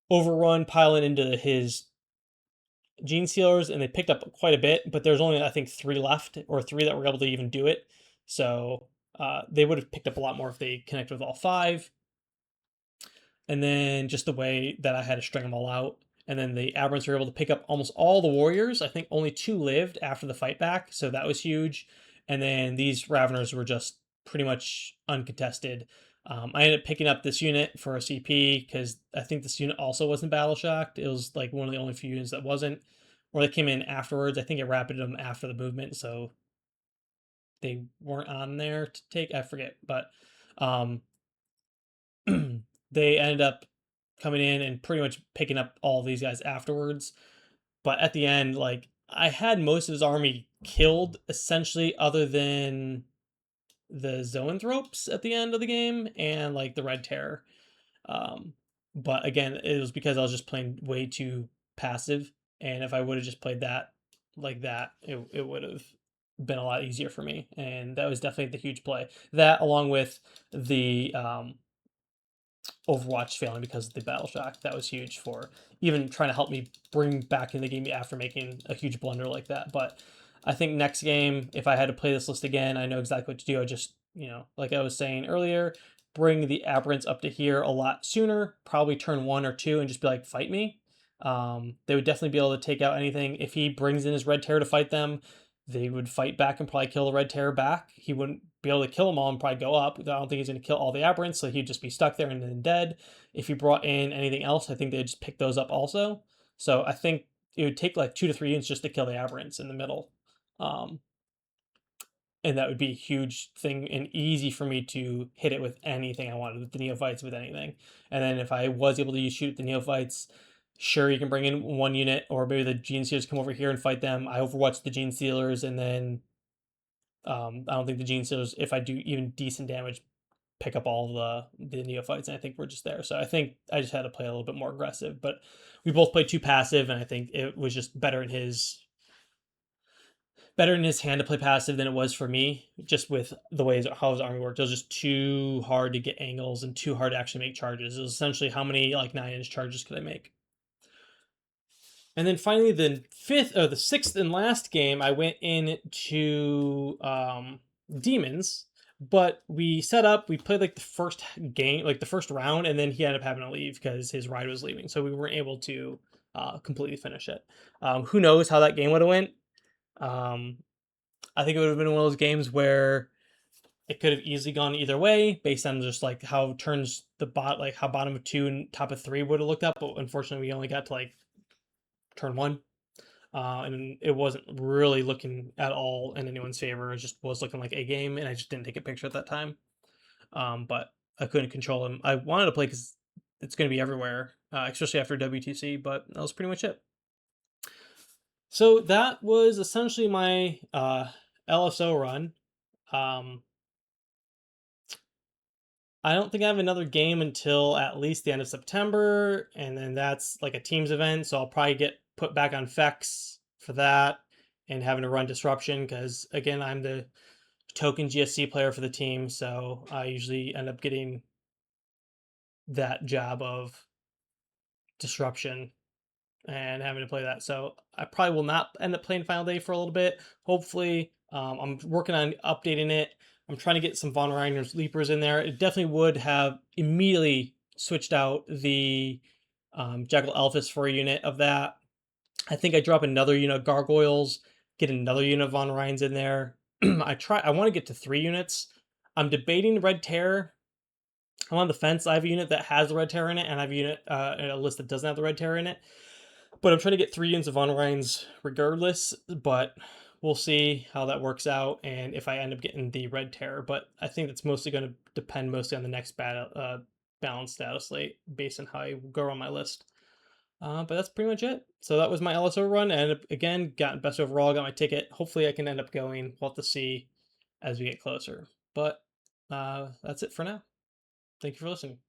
overrun, pile it into his gene sealers, and they picked up quite a bit, but there's only I think 3 left, or 3 that were able to even do it. So they would have picked up a lot more if they connected with all 5. And then just the way that I had to string them all out. And then the aberrants were able to pick up almost all the warriors. I think only 2 lived after the fight back, so that was huge. And then these Raveners were just pretty much uncontested. I ended up picking up this unit for a CP because I think this unit also wasn't battle shocked. It was like one of the only few units that wasn't, or they came in afterwards. I think it rapided them after the movement, so they weren't on there to take. I forget, but um, they ended up coming in and pretty much picking up all these guys afterwards. But at the end, like I had most of his army killed essentially, other than the Zoanthropes at the end of the game and like the Red Terror. Um, but again, it was because I was just playing way too passive, and if I would have just played that like that, it would have been a lot easier for me, and that was definitely the huge play. That along with the Overwatch failing because of the battle shock, that was huge for even trying to help me bring back in the game after making a huge blunder like that. But I think next game, if I had to play this list again, I know exactly what to do. I just, like I was saying earlier, bring the aberrants up to here a lot sooner, probably turn 1 or 2 and just be like, fight me. They would definitely be able to take out anything. If he brings in his red terror to fight them, they would fight back and probably kill the red terror back. He wouldn't be able to kill them all and probably go up. I don't think he's going to kill all the aberrants, so he'd just be stuck there and then dead. If he brought in anything else, I think they'd just pick those up also. So I think it would take like 2 to 3 units just to kill the aberrants in the middle. Um, and that would be a huge thing and easy for me to hit it with anything I wanted, with the neophytes, with anything. And then if I was able to shoot the neophytes, sure, you can bring in 1 unit, or maybe the gene stealers come over here and fight them. I overwatch the gene stealers, and then I don't think the gene stealers, if I do even decent damage, pick up all the neophytes, and I think we're just there. So I think I just had to play a little bit more aggressive, but we both played too passive, and I think it was just better in his hand to play passive than it was for me, just with the ways how his army worked. It was just too hard to get angles and too hard to actually make charges. It was essentially how many like 9-inch charges could I make. And then finally, the sixth and last game, I went into demons. But we set up, we played like the first game, like the first round, and then he ended up having to leave because his ride was leaving, so we weren't able to completely finish it. Who knows how that game would have went? Um, I think it would have been one of those games where it could have easily gone either way based on just like how turns like how bottom of 2 and top of 3 would have looked up. But unfortunately, we only got to like turn 1. And it wasn't really looking at all in anyone's favor. It just was looking like a game, and I just didn't take a picture at that time. But I couldn't control him. I wanted to play because it's going to be everywhere, especially after WTC, but that was pretty much it. So that was essentially my LSO run. Um, I don't think I have another game until at least the end of September, and then that's like a Teams event, so I'll probably get put back on Fex for that and having to run Disruption because, again, I'm the token GSC player for the team, so I usually end up getting that job of Disruption and having to play that. So I probably will not end up playing Final Day for a little bit. Hopefully, I'm working on updating it. I'm trying to get some Von Reiner's Leapers in there. It definitely would have immediately switched out the Jackal Elphys for a unit of that. I think I drop another unit of Gargoyles, get another unit of Von Rhines in there. I want to get to 3 units. I'm debating Red Terror. I'm on the fence. I have a unit that has the Red Terror in it, and I have a unit, a list that doesn't have the Red Terror in it. But I'm trying to get 3 units of Von Rhines regardless, but we'll see how that works out and if I end up getting the Red Terror. But I think that's mostly going to depend mostly on the next balance status late based on how I go on my list. But that's pretty much it. So that was my LSO run, and again, got best overall, got my ticket. Hopefully I can end up going. We'll have to see as we get closer. But that's it for now. Thank you for listening.